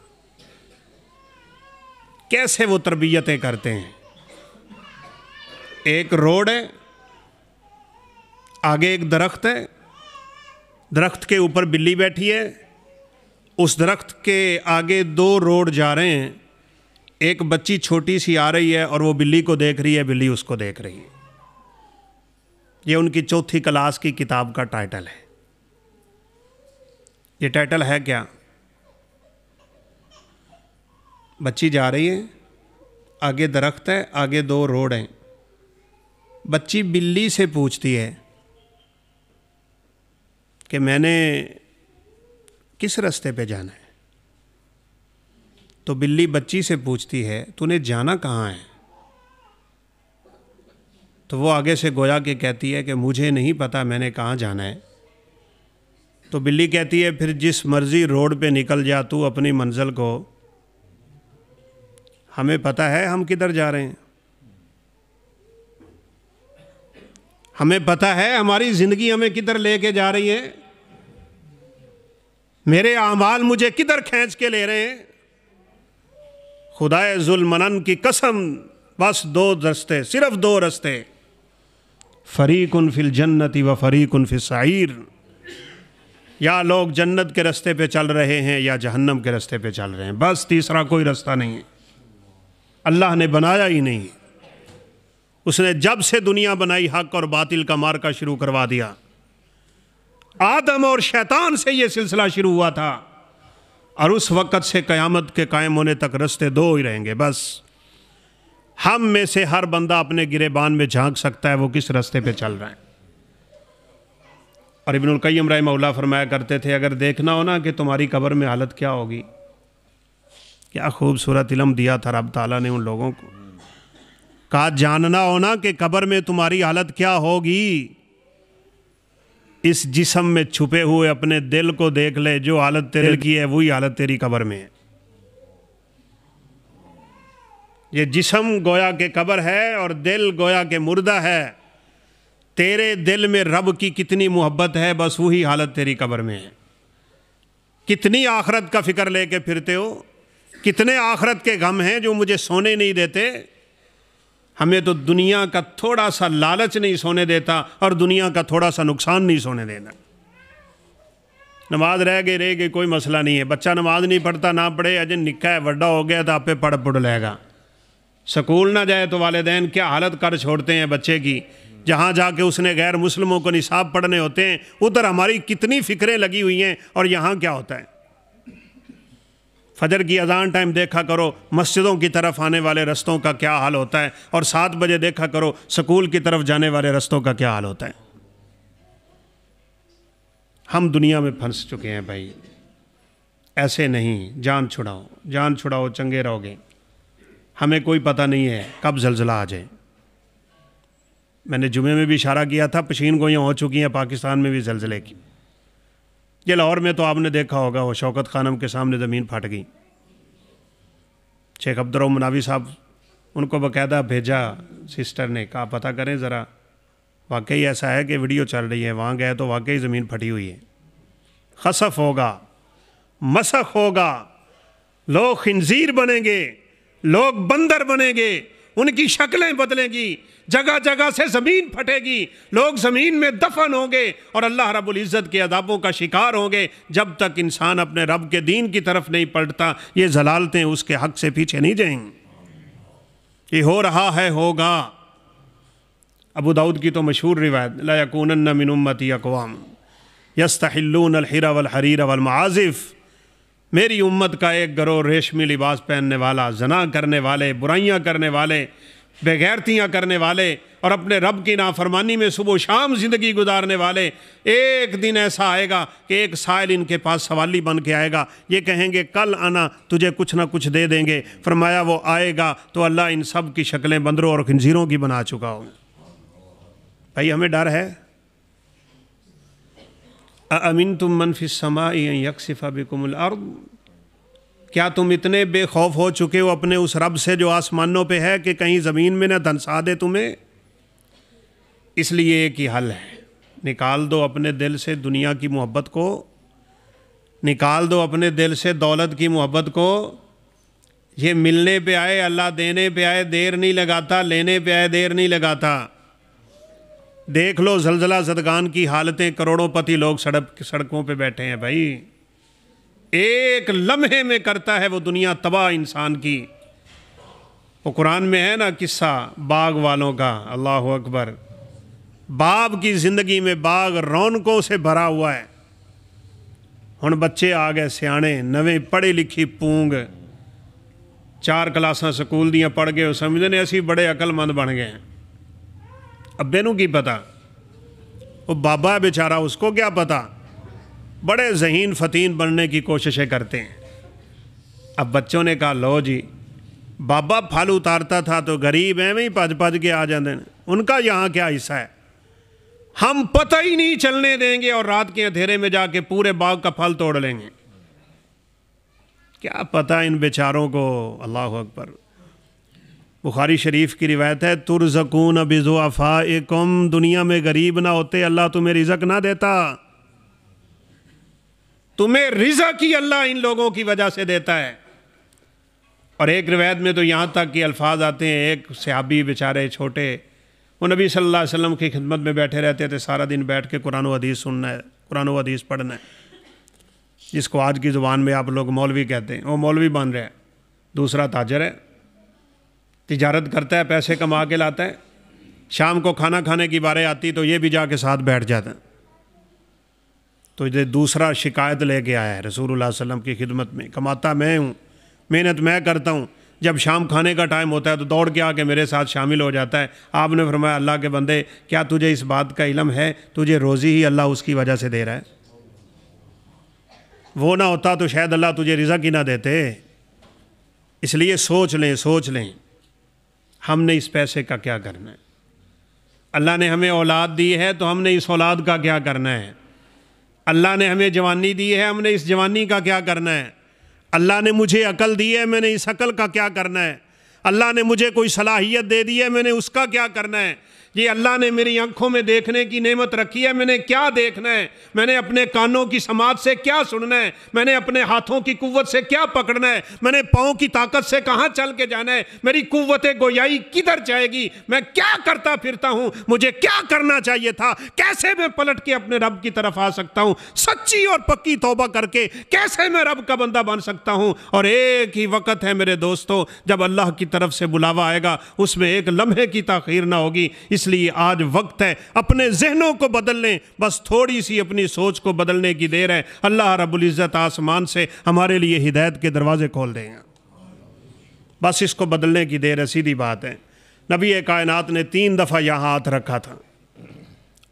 کیسے وہ تربیتیں کرتے ہیں۔ ایک روڈ ہے، آگے ایک درخت ہے، درخت کے اوپر بلی بیٹھی ہے، اس درخت کے آگے 2 روڈ جا رہے ہیں، ایک بچی چھوٹی سی آ رہی ہے اور وہ بلی کو دیکھ رہی ہے، بلی اس کو دیکھ رہی ہے۔ یہ ان کی 4تھی کلاس کی کتاب کا ٹائٹل ہے۔ یہ ٹائٹل ہے کیا؟ بچی جا رہی ہے، آگے درخت ہے، آگے 2 روڈ ہیں، بچی بلی سے پوچھتی ہے کہ میں نے کس راستے پہ جانا ہے؟ تو بلی بچی سے پوچھتی ہے تو نے جانا کہاں ہے؟ تو وہ آگے سے گویا کہ کہتی ہے کہ مجھے نہیں پتا میں نے کہاں جانا ہے۔ تو بلی کہتی ہے پھر جس مرضی روڈ پہ نکل جا تو اپنی منزل کو، ہمیں پتا ہے ہم کدھر جا رہے ہیں، ہمیں پتا ہے ہماری زندگی ہمیں کدھر لے کے جا رہی ہے، میرے اعمال مجھے کدھر کھینچ کے لے رہے ہیں۔ خدائے ذوالمنن کی قسم، بس 2 رستے، صرف 2 رستے، فریق فی الجنت و فریق فی السعیر، یا لوگ جنت کے رستے پہ چل رہے ہیں یا جہنم کے رستے پہ چل رہے ہیں، بس تیسرا کوئی رستہ نہیں ہے۔ اللہ نے بنایا ہی نہیں، اس نے جب سے دنیا بنائی حق اور باطل کا مارکا شروع کروا دیا۔ آدم اور شیطان سے یہ سلسلہ شروع ہوا تھا، اور اس وقت سے قیامت کے قائم ہونے تک رستے 2 ہی رہیں گے بس۔ ہم میں سے ہر بندہ اپنے گریبان میں جھانک سکتا ہے وہ کس رستے پہ چل رہا ہے۔ اور ابن القیم رحمہ اللہ فرمایا کرتے تھے اگر دیکھنا ہو نا کہ تمہاری قبر میں حالت کیا ہوگی، کیا خوبصورت علم دیا تھا رب تعالیٰ نے ان لوگوں کو، کہا جاننا ہو نا کہ قبر میں تمہاری حالت کیا ہوگی اس جسم میں چھپے ہوئے اپنے دل کو دیکھ لے، جو حالت تیرے دل کی ہے وہی حالت تیری قبر میں ہے۔ یہ جسم گویا کہ قبر ہے اور دل گویا کہ مردہ ہے، تیرے دل میں رب کی کتنی محبت ہے بس وہی حالت تیری قبر میں ہے۔ کتنی آخرت کا فکر لے کے پھرتے ہو، کتنے آخرت کے غم ہیں جو مجھے سونے نہیں دیتے۔ ہمیں تو دنیا کا تھوڑا سا لالچ نہیں سونے دیتا اور دنیا کا تھوڑا سا نقصان نہیں سونے دینا۔ نماز رہ گئی کوئی مسئلہ نہیں ہے، بچہ نماز نہیں پڑھتا نہ پڑھے، اجے نکا ہے بڑا ہو گیا تو آپ پہ پڑھ لے گا۔ سکول نہ جائے تو والدین کیا حالت کر چھوڑتے ہیں بچے کی، جہاں جا کے اس نے غیر مسلموں کو نصاب پڑھنے ہوتے ہیں، ادھر ہماری کتنی فکریں لگی ہوئی ہیں اور یہاں کیا ہوتا ہے۔ فجر کی اذان ٹائم دیکھا کرو مسجدوں کی طرف آنے والے رستوں کا کیا حال ہوتا ہے، اور 7 بجے دیکھا کرو سکول کی طرف جانے والے رستوں کا کیا حال ہوتا ہے۔ ہم دنیا میں پھنس چکے ہیں بھائی، ایسے نہیں، جان چھڑاؤ چنگے رہو گے۔ ہمیں کوئی پتہ نہیں ہے کب زلزلہ آ جائے۔ میں نے جمعے میں بھی اشارہ کیا تھا، پشین گوئیاں ہو چکی ہیں پاکستان میں بھی زلزلے کی۔ یہ لاہور میں تو آپ نے دیکھا ہوگا، وہ شوکت خانم کے سامنے زمین پھٹ گئی۔ شیخ عبدالرحمن مناوی صاحب ان کو باقاعدہ بھیجا، سسٹر نے کہا پتہ کریں ذرا، واقعی ایسا ہے کہ ویڈیو چل رہی ہے، وہاں گئے تو واقعی زمین پھٹی ہوئی ہے۔ خسف ہوگا، مسخ ہوگا، لوگ خنزیر بنیں گے، لوگ بندر بنیں گے، ان کی شکلیں بدلیں گی، جگہ جگہ سے زمین پھٹے گی، لوگ زمین میں دفن ہوں گے اور اللہ رب العزت کے عذابوں کا شکار ہوں گے۔ جب تک انسان اپنے رب کے دین کی طرف نہیں پلٹتا، یہ ضلالتیں اس کے حق سے پیچھے نہیں جائیں گی۔ یہ ہو رہا ہے، ہوگا۔ ابو داؤد کی تو مشہور روایت، لا یکونن من امتی اقوام یستحلون الحر والحریر والمعازف، میری امت کا ایک گروہ ریشمی لباس پہننے والا، زنا کرنے والے، برائیاں کرنے والے، بے غیرتیاں کرنے والے اور اپنے رب کی نافرمانی میں صبح و شام زندگی گزارنے والے، ایک دن ایسا آئے گا کہ ایک سائل ان کے پاس سوالی بن کے آئے گا، یہ کہیں گے کل آنا، تجھے کچھ نہ کچھ دے دیں گے۔ فرمایا وہ آئے گا تو اللہ ان سب کی شکلیں بندروں اور خنزیروں کی بنا چکا ہوگا۔ بھائی ہمیں ڈر ہے۔ اَأَمِنْتُم مَّن فِي السَّمَاءِ أَن يَخْسِفَ بِكُمُ الْأَرْضَ، کیا تم اتنے بے خوف ہو چکے ہو اپنے اس رب سے جو آسمانوں پہ ہے کہ کہیں زمین میں نہ دھنسا دے تمہیں؟ اس لیے ایک ہی حل ہے، نکال دو اپنے دل سے دنیا کی محبت کو، نکال دو اپنے دل سے دولت کی محبت کو۔ یہ ملنے پہ آئے اللہ دینے پہ آئے دیر نہیں لگاتا، لینے پہ آئے دیر نہیں لگاتا۔ دیکھ لو زلزلہ زدگان کی حالتیں، کروڑوں پتی لوگ سڑکوں پہ بیٹھے ہیں بھائی، ایک لمحے میں کرتا ہے وہ دنیا تباہ انسان کی۔ وہ قرآن میں ہے نا قصہ باغ والوں کا، اللہ اکبر، باپ کی زندگی میں باغ رونقوں سے بھرا ہوا ہے، ہن بچے آ گئے سیانے، نویں پڑھی لکھی پونگ، 4 کلاساں سکول دیاں پڑھ گئے، سمجھتے ہیں اسی بڑے عقل مند بن گئے ہیں۔ ابے نو کی پتا، وہ بابا بیچارہ اس کو کیا پتا، بڑے ذہین فتین بننے کی کوششیں کرتے ہیں۔ اب بچوں نے کہا لو جی، بابا پھل اتارتا تھا تو غریب ایویں ہی پج کے آ جاندے ہیں، ان کا یہاں کیا حصہ ہے؟ ہم پتہ ہی نہیں چلنے دیں گے اور رات کے اندھیرے میں جا کے پورے باغ کا پھل توڑ لیں گے۔ کیا پتہ ان بیچاروں کو، اللہ اکبر۔ بخاری شریف کی روایت ہے، ترزقون بضعفائکم، دنیا میں غریب نہ ہوتے اللہ تمہیں رزق نہ دیتا، تمہیں رزق ہی اللہ ان لوگوں کی وجہ سے دیتا ہے۔ اور ایک روایت میں تو یہاں تک کہ الفاظ آتے ہیں، ایک صحابی بیچارے چھوٹے، وہ نبی صلی اللہ علیہ وسلم کی خدمت میں بیٹھے رہتے تھے، سارا دن بیٹھ کے قرآن و حدیث سننا ہے، قرآن و حدیث پڑھنا ہے، جس کو آج کی زبان میں آپ لوگ مولوی کہتے ہیں۔ وہ مولوی بن رہا ہے، دوسرا تاجر ہے، تجارت کرتا ہے، پیسے کما کے لاتا ہے، شام کو کھانا کھانے کی بارے آتی تو یہ بھی جا کے ساتھ بیٹھ جاتا ہے۔ تو یہ دوسرا شکایت لے کے آیا ہے رسول اللہ صلی اللہ علیہ وسلم کی خدمت میں، کماتا میں ہوں، محنت میں کرتا ہوں، جب شام کھانے کا ٹائم ہوتا ہے تو دوڑ کے آ کے میرے ساتھ شامل ہو جاتا ہے۔ آپ نے فرمایا اللہ کے بندے، کیا تجھے اس بات کا علم ہے تجھے روزی ہی اللہ اس کی وجہ سے دے رہا ہے؟ وہ نہ ہوتا تو شاید اللہ تجھے رزق ہی نہ دیتے۔ اس لیے سوچ لیں ہم نے اس پیسے کا کیا کرنا ہے۔ اللہ نے ہمیں اولاد دی ہے تو ہم نے اس اولاد کا کیا کرنا ہے؟ اللہ نے ہمیں جوانی دی ہے، ہم نے اس جوانی کا کیا کرنا ہے؟ اللہ نے مجھے عقل دی ہے، میں نے اس عقل کا کیا کرنا ہے؟ اللہ نے مجھے کوئی صلاحیت دے دی ہے، میں نے اس کا کیا کرنا ہے؟ یہ اللہ نے میری آنکھوں میں دیکھنے کی نعمت رکھی ہے، میں نے کیا دیکھنا ہے؟ میں نے اپنے کانوں کی سماعت سے کیا سننا ہے؟ میں نے اپنے ہاتھوں کی قوت سے کیا پکڑنا ہے؟ میں نے پاؤں کی طاقت سے کہاں چل کے جانا ہے؟ میری قوت گویائی کدھر جائے گی؟ میں کیا کرتا پھرتا ہوں؟ مجھے کیا کرنا چاہیے تھا؟ کیسے میں پلٹ کے اپنے رب کی طرف آ سکتا ہوں؟ سچی اور پکی توبہ کر کے کیسے میں رب کا بندہ بن سکتا ہوں؟ اور ایک ہی وقت ہے میرے دوستو، جب اللہ کی طرف سے بلاوا آئے گا، اس میں ایک لمحے کی تاخیر نہ ہوگی۔ اس لیے آج وقت ہے اپنے ذہنوں کو بدل لیں، بس تھوڑی سی اپنی سوچ کو بدلنے کی دیر ہے۔ اللہ رب العزت آسمان سے ہمارے لیے ہدایت کے دروازے کھول دیں گے، بس اس کو بدلنے کی دیر ہے، سیدھی بات ہے۔ نبی کائنات نے 3 دفعہ یہاں ہاتھ رکھا تھا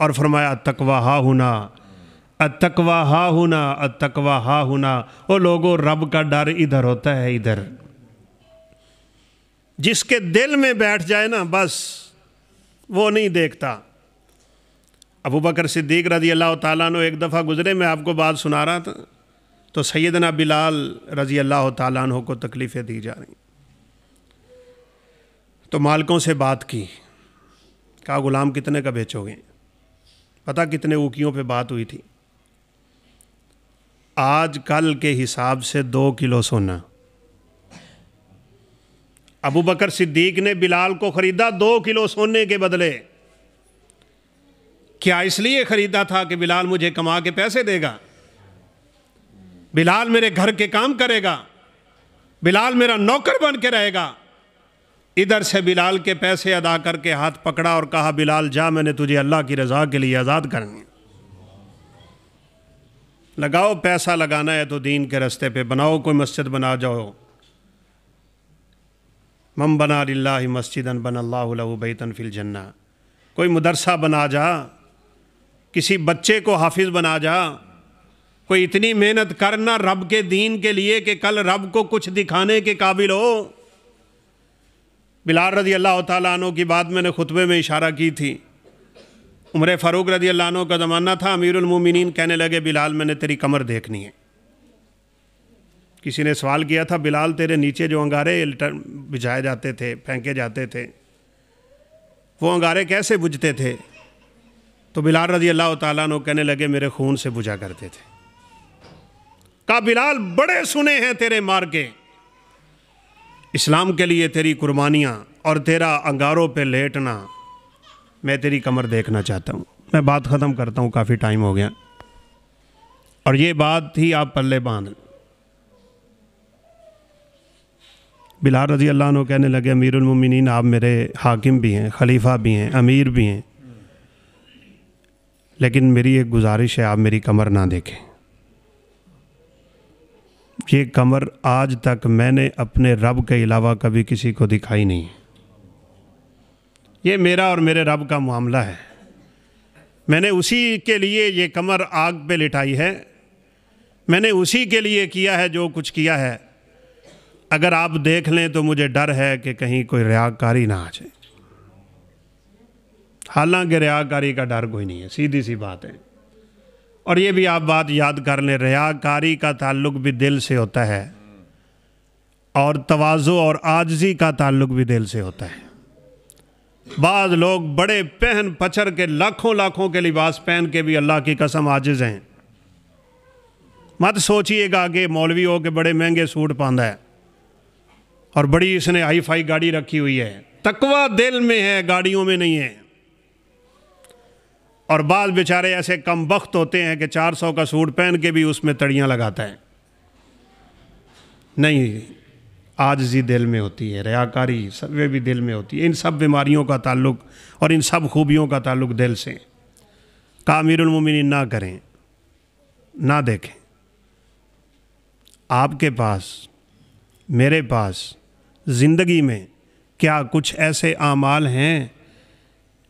اور فرمایا التقویٰ ہا ہنا، التقویٰ ہا ہنا، التقویٰ ہا ہنا۔ او لوگوں، رب کا ڈر ادھر ہوتا ہے، ادھر۔ جس کے دل میں بیٹھ جائے نا، بس وہ نہیں دیکھتا۔ ابو بکر صدیق رضی اللہ تعالیٰ عنہ ایک دفعہ گزرے، میں آپ کو بات سنا رہا تھا، تو سیدنا بلال رضی اللہ تعالیٰ عنہ کو تکلیفیں دی جا رہی، تو مالکوں سے بات کی، کہا غلام کتنے کا بیچو گے؟ پتہ کتنے اوکیوں پہ بات ہوئی تھی؟ آج کل کے حساب سے 2 کلو سونا۔ ابو بکر صدیق نے بلال کو خریدا 2 کلو سونے کے بدلے۔ کیا اس لیے خریدا تھا کہ بلال مجھے کما کے پیسے دے گا؟ بلال میرے گھر کے کام کرے گا، بلال میرا نوکر بن کے رہے گا؟ ادھر سے بلال کے پیسے ادا کر کے ہاتھ پکڑا اور کہا بلال جا، میں نے تجھے اللہ کی رضا کے لیے آزاد کرنی۔ لگاؤ، پیسہ لگانا ہے تو دین کے رستے پہ بناؤ، کوئی مسجد بنا جاؤ۔ من بنا للہ مسجدا بنا اللہ لہ بیتا فی الجنہ۔ کوئی مدرسہ بنا جا، کسی بچے کو حافظ بنا جا، کوئی اتنی محنت کرنا رب کے دین کے لیے کہ کل رب کو کچھ دکھانے کے قابل ہو۔ بلال رضی اللہ تعالیٰ عنہ کی بات میں نے خطبے میں اشارہ کی تھی۔ عمر فاروق رضی اللہ عنہ کا زمانہ تھا، امیر المومنین کہنے لگے بلال میں نے تیری کمر دیکھنی ہے۔ کسی نے سوال کیا تھا بلال تیرے نیچے جو انگارے بجھائے جاتے تھے، پھینکے جاتے تھے، وہ انگارے کیسے بجھتے تھے؟ تو بلال رضی اللہ تعالیٰ عنہ کہنے لگے میرے خون سے بجھا کرتے تھے۔ کہا بلال بڑے سنے ہیں تیرے مار کے، اسلام کے لیے تیری قربانیاں اور تیرا انگاروں پہ لیٹنا، میں تیری کمر دیکھنا چاہتا ہوں۔ میں بات ختم کرتا ہوں، کافی ٹائم ہو گیا، اور یہ بات تھی آپ پلے باندھ۔ بلال رضی اللہ عنہ کہنے لگے امیر المومنین آپ میرے حاکم بھی ہیں، خلیفہ بھی ہیں، امیر بھی ہیں، لیکن میری ایک گزارش ہے، آپ میری کمر نہ دیکھیں۔ یہ کمر آج تک میں نے اپنے رب کے علاوہ کبھی کسی کو دکھائی نہیں۔ یہ میرا اور میرے رب کا معاملہ ہے، میں نے اسی کے لیے یہ کمر آگ پہ لٹائی ہے، میں نے اسی کے لیے کیا ہے جو کچھ کیا ہے۔ اگر آپ دیکھ لیں تو مجھے ڈر ہے کہ کہیں کوئی ریاکاری نہ آ جائے، حالانکہ ریاکاری کا ڈر کوئی نہیں ہے، سیدھی سی بات ہے۔ اور یہ بھی آپ بات یاد کر لیں، ریاکاری کا تعلق بھی دل سے ہوتا ہے، اور تواضع اور عاجزی کا تعلق بھی دل سے ہوتا ہے۔ بعض لوگ بڑے پہن پچر کے لاکھوں کے لباس پہن کے بھی اللہ کی قسم عاجز ہیں۔ مت سوچئے گا کہ مولوی ہو کے بڑے مہنگے سوٹ پاندہ ہے اور بڑی اس نے ہائی فائی گاڑی رکھی ہوئی ہے۔ تقویٰ دل میں ہے، گاڑیوں میں نہیں ہے۔ اور بعض بیچارے ایسے کم بخت ہوتے ہیں کہ 400 کا سوٹ پہن کے بھی اس میں تڑیاں لگاتا ہے۔ نہیں، عاجزی دل میں ہوتی ہے، ریاکاری سب بھی دل میں ہوتی ہے۔ ان سب بیماریوں کا تعلق اور ان سب خوبیوں کا تعلق دل سے۔ کہا امیر المومنین نہ کریں، نہ دیکھیں۔ آپ کے پاس، میرے پاس زندگی میں کیا کچھ ایسے اعمال ہیں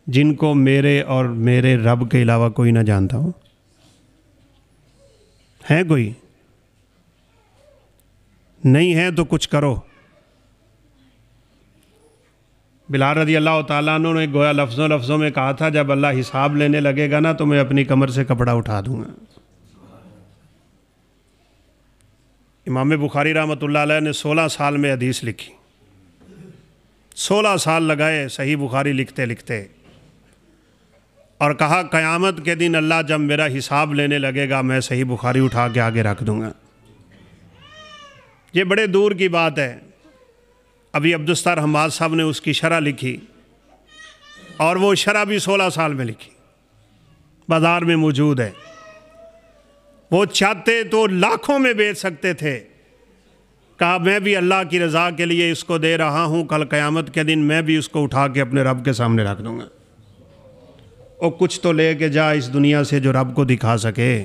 جن کو میرے اور میرے رب کے علاوہ کوئی نہ جانتا ہو؟ ہے کوئی؟ نہیں ہے تو کچھ کرو۔ بلال رضی اللہ تعالیٰ عنہ نے گویا لفظوں میں کہا تھا جب اللہ حساب لینے لگے گا نا تو میں اپنی کمر سے کپڑا اٹھا دوں گا۔ امام بخاری رحمۃ اللہ علیہ نے 16 سال میں حدیث لکھی، 16 سال لگائے صحیح بخاری لکھتے لکھتے، اور کہا قیامت کے دن اللہ جب میرا حساب لینے لگے گا میں صحیح بخاری اٹھا کے آگے رکھ دوں گا۔ یہ بڑے دور کی بات ہے۔ ابھی عبدالستار حماد صاحب نے اس کی شرح لکھی، اور وہ شرح بھی 16 سال میں لکھی، بازار میں موجود ہے۔ وہ چاہتے تو لاکھوں میں بیچ سکتے تھے، کہا میں بھی اللہ کی رضا کے لیے اس کو دے رہا ہوں، کل قیامت کے دن میں بھی اس کو اٹھا کے اپنے رب کے سامنے رکھ دوں گا۔ اور کچھ تو لے کے جا اس دنیا سے جو رب کو دکھا سکے۔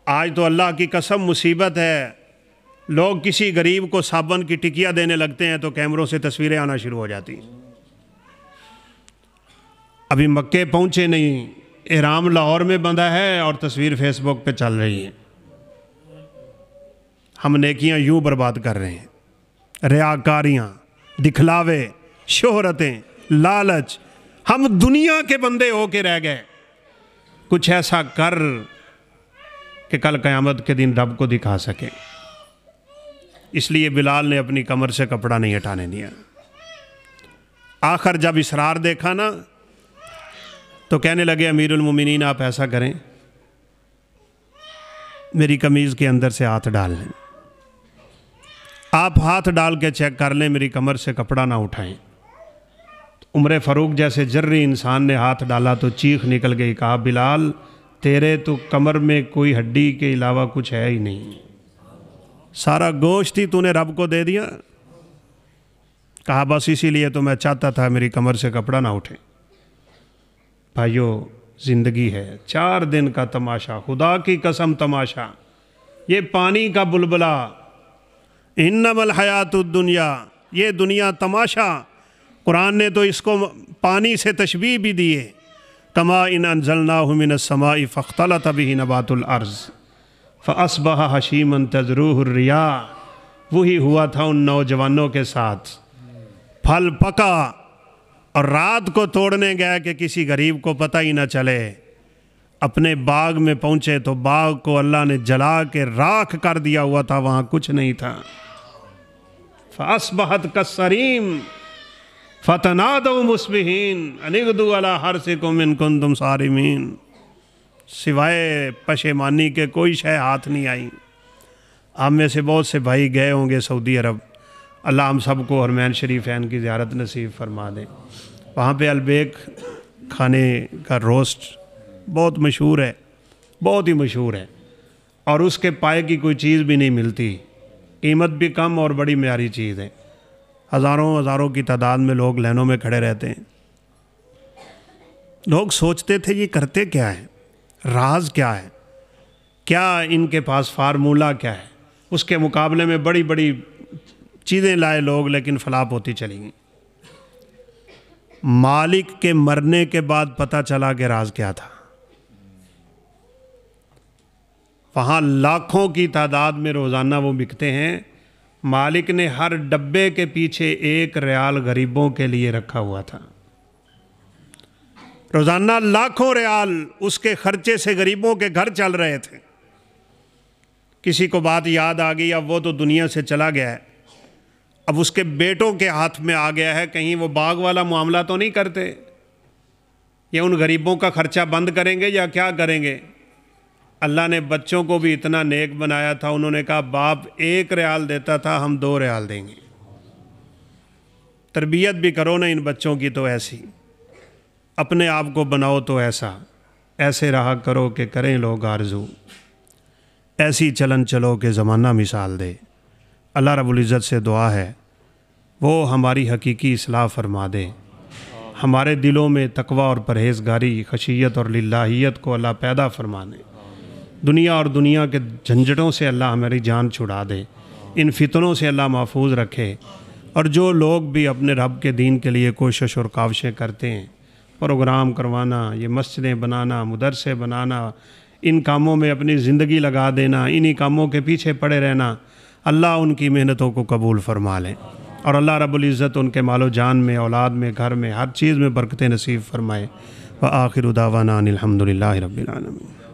آج تو اللہ کی قسم مصیبت ہے، لوگ کسی غریب کو صابن کی ٹکیا دینے لگتے ہیں تو کیمروں سے تصویریں آنا شروع ہو جاتی ہیں۔ ابھی مکے پہنچے نہیں، احرام لاہور میں بندھا ہے اور تصویر فیس بک پہ چل رہی ہے۔ ہم نیکیاں یوں برباد کر رہے ہیں، ریاکاریاں، دکھلاوے، شہرتیں، لالچ، ہم دنیا کے بندے ہو کے رہ گئے۔ کچھ ایسا کر کہ کل قیامت کے دن رب کو دکھا سکے۔ اس لیے بلال نے اپنی کمر سے کپڑا نہیں ہٹانے دیا۔ آخر جب اصرار دیکھا نا تو کہنے لگے امیر المومنین آپ ایسا کریں، میری قمیض کے اندر سے ہاتھ ڈال لیں، آپ ہاتھ ڈال کے چیک کر لیں، میری کمر سے کپڑا نہ اٹھائیں۔ عمر فاروق جیسے جرری انسان نے ہاتھ ڈالا تو چیخ نکل گئی، کہا بلال تیرے تو کمر میں کوئی ہڈی کے علاوہ کچھ ہے ہی نہیں، سارا گوشت ہی تو نے رب کو دے دیا۔ کہا بس اسی لیے تو میں چاہتا تھا میری کمر سے کپڑا نہ اٹھے۔ بھائیو زندگی ہے، 4 دن کا تماشا، خدا کی قسم تماشا، یہ پانی کا بلبلا، انما الحیات الدنیا، یہ دنیا تماشا۔ قرآن نے تو اس کو پانی سے تشبیہ بھی دی ہے، کما ان انزلناہ من السماء فاختلط به نبات الارض فاصبح حشیما تذروہ الرياح۔ وہی ہوا تھا ان نوجوانوں کے ساتھ، پھل پکا اور رات کو توڑنے گئے کہ کسی غریب کو پتہ ہی نہ چلے، اپنے باغ میں پہنچے تو باغ کو اللہ نے جلا کے راکھ کر دیا ہوا تھا، وہاں کچھ نہیں تھا۔ فاصبحت کالصریم فتنادوا مصبحین ان اغدوا علی حرثکم ان کنتم صارمین۔ سوائے پشیمانی کے کوئی شے ہاتھ نہیں آئی۔ آپ میں سے بہت سے بھائی گئے ہوں گے سعودی عرب، اللہ ہم سب کو حرمین شریفین کی زیارت نصیب فرما دے۔ وہاں پہ البیک کھانے کا روسٹ بہت مشہور ہے، بہت ہی مشہور ہے، اور اس کے پائے کی کوئی چیز بھی نہیں ملتی، قیمت بھی کم اور بڑی معیاری چیز ہے۔ ہزاروں کی تعداد میں لوگ لائنوں میں کھڑے رہتے ہیں۔ لوگ سوچتے تھے یہ کرتے کیا ہے، راز کیا ہے، کیا ان کے پاس فارمولہ کیا ہے۔ اس کے مقابلے میں بڑی بڑی چیزیں لائے لوگ، لیکن فلاپ ہوتی چلی گئیں۔ مالک کے مرنے کے بعد پتہ چلا کہ راز کیا تھا۔ وہاں لاکھوں کی تعداد میں روزانہ وہ بکتے ہیں، مالک نے ہر ڈبے کے پیچھے 1 ریال غریبوں کے لیے رکھا ہوا تھا۔ روزانہ لاکھوں ریال اس کے خرچے سے غریبوں کے گھر چل رہے تھے۔ کسی کو بات یاد آ گئی، اب وہ تو دنیا سے چلا گیا ہے، اب اس کے بیٹوں کے ہاتھ میں آ گیا ہے، کہیں وہ باغ والا معاملہ تو نہیں کرتے، یا ان غریبوں کا خرچہ بند کریں گے یا کیا کریں گے۔ اللہ نے بچوں کو بھی اتنا نیک بنایا تھا، انہوں نے کہا باپ 1 ریال دیتا تھا، ہم 2 ریال دیں گے۔ تربیت بھی کرو نا ان بچوں کی تو ایسی، اپنے آپ کو بناؤ تو ایسا، ایسے رہا کرو کہ کریں لوگ آرزو، ایسی چلن چلو کہ زمانہ مثال دے۔ اللہ رب العزت سے دعا ہے وہ ہماری حقیقی اصلاح فرما دے، ہمارے دلوں میں تقوی اور پرہیزگاری، خشیت اور للہیت کو اللہ پیدا فرما دے، دنیا اور دنیا کے جھنجھٹوں سے اللہ ہماری جان چھڑا دے، ان فتنوں سے اللہ محفوظ رکھے۔ اور جو لوگ بھی اپنے رب کے دین کے لیے کوشش اور کاوشیں کرتے ہیں، پروگرام کروانا، یہ مسجدیں بنانا، مدرسے بنانا، ان کاموں میں اپنی زندگی لگا دینا، انہی کاموں کے پیچھے پڑے رہنا، اللہ ان کی محنتوں کو قبول فرما لے۔ اور اللہ رب العزت ان کے مال و جان میں، اولاد میں، گھر میں، ہر چیز میں برکتیں نصیب فرمائے۔ وآخر دعوانا ان الحمد للہ رب العالمین۔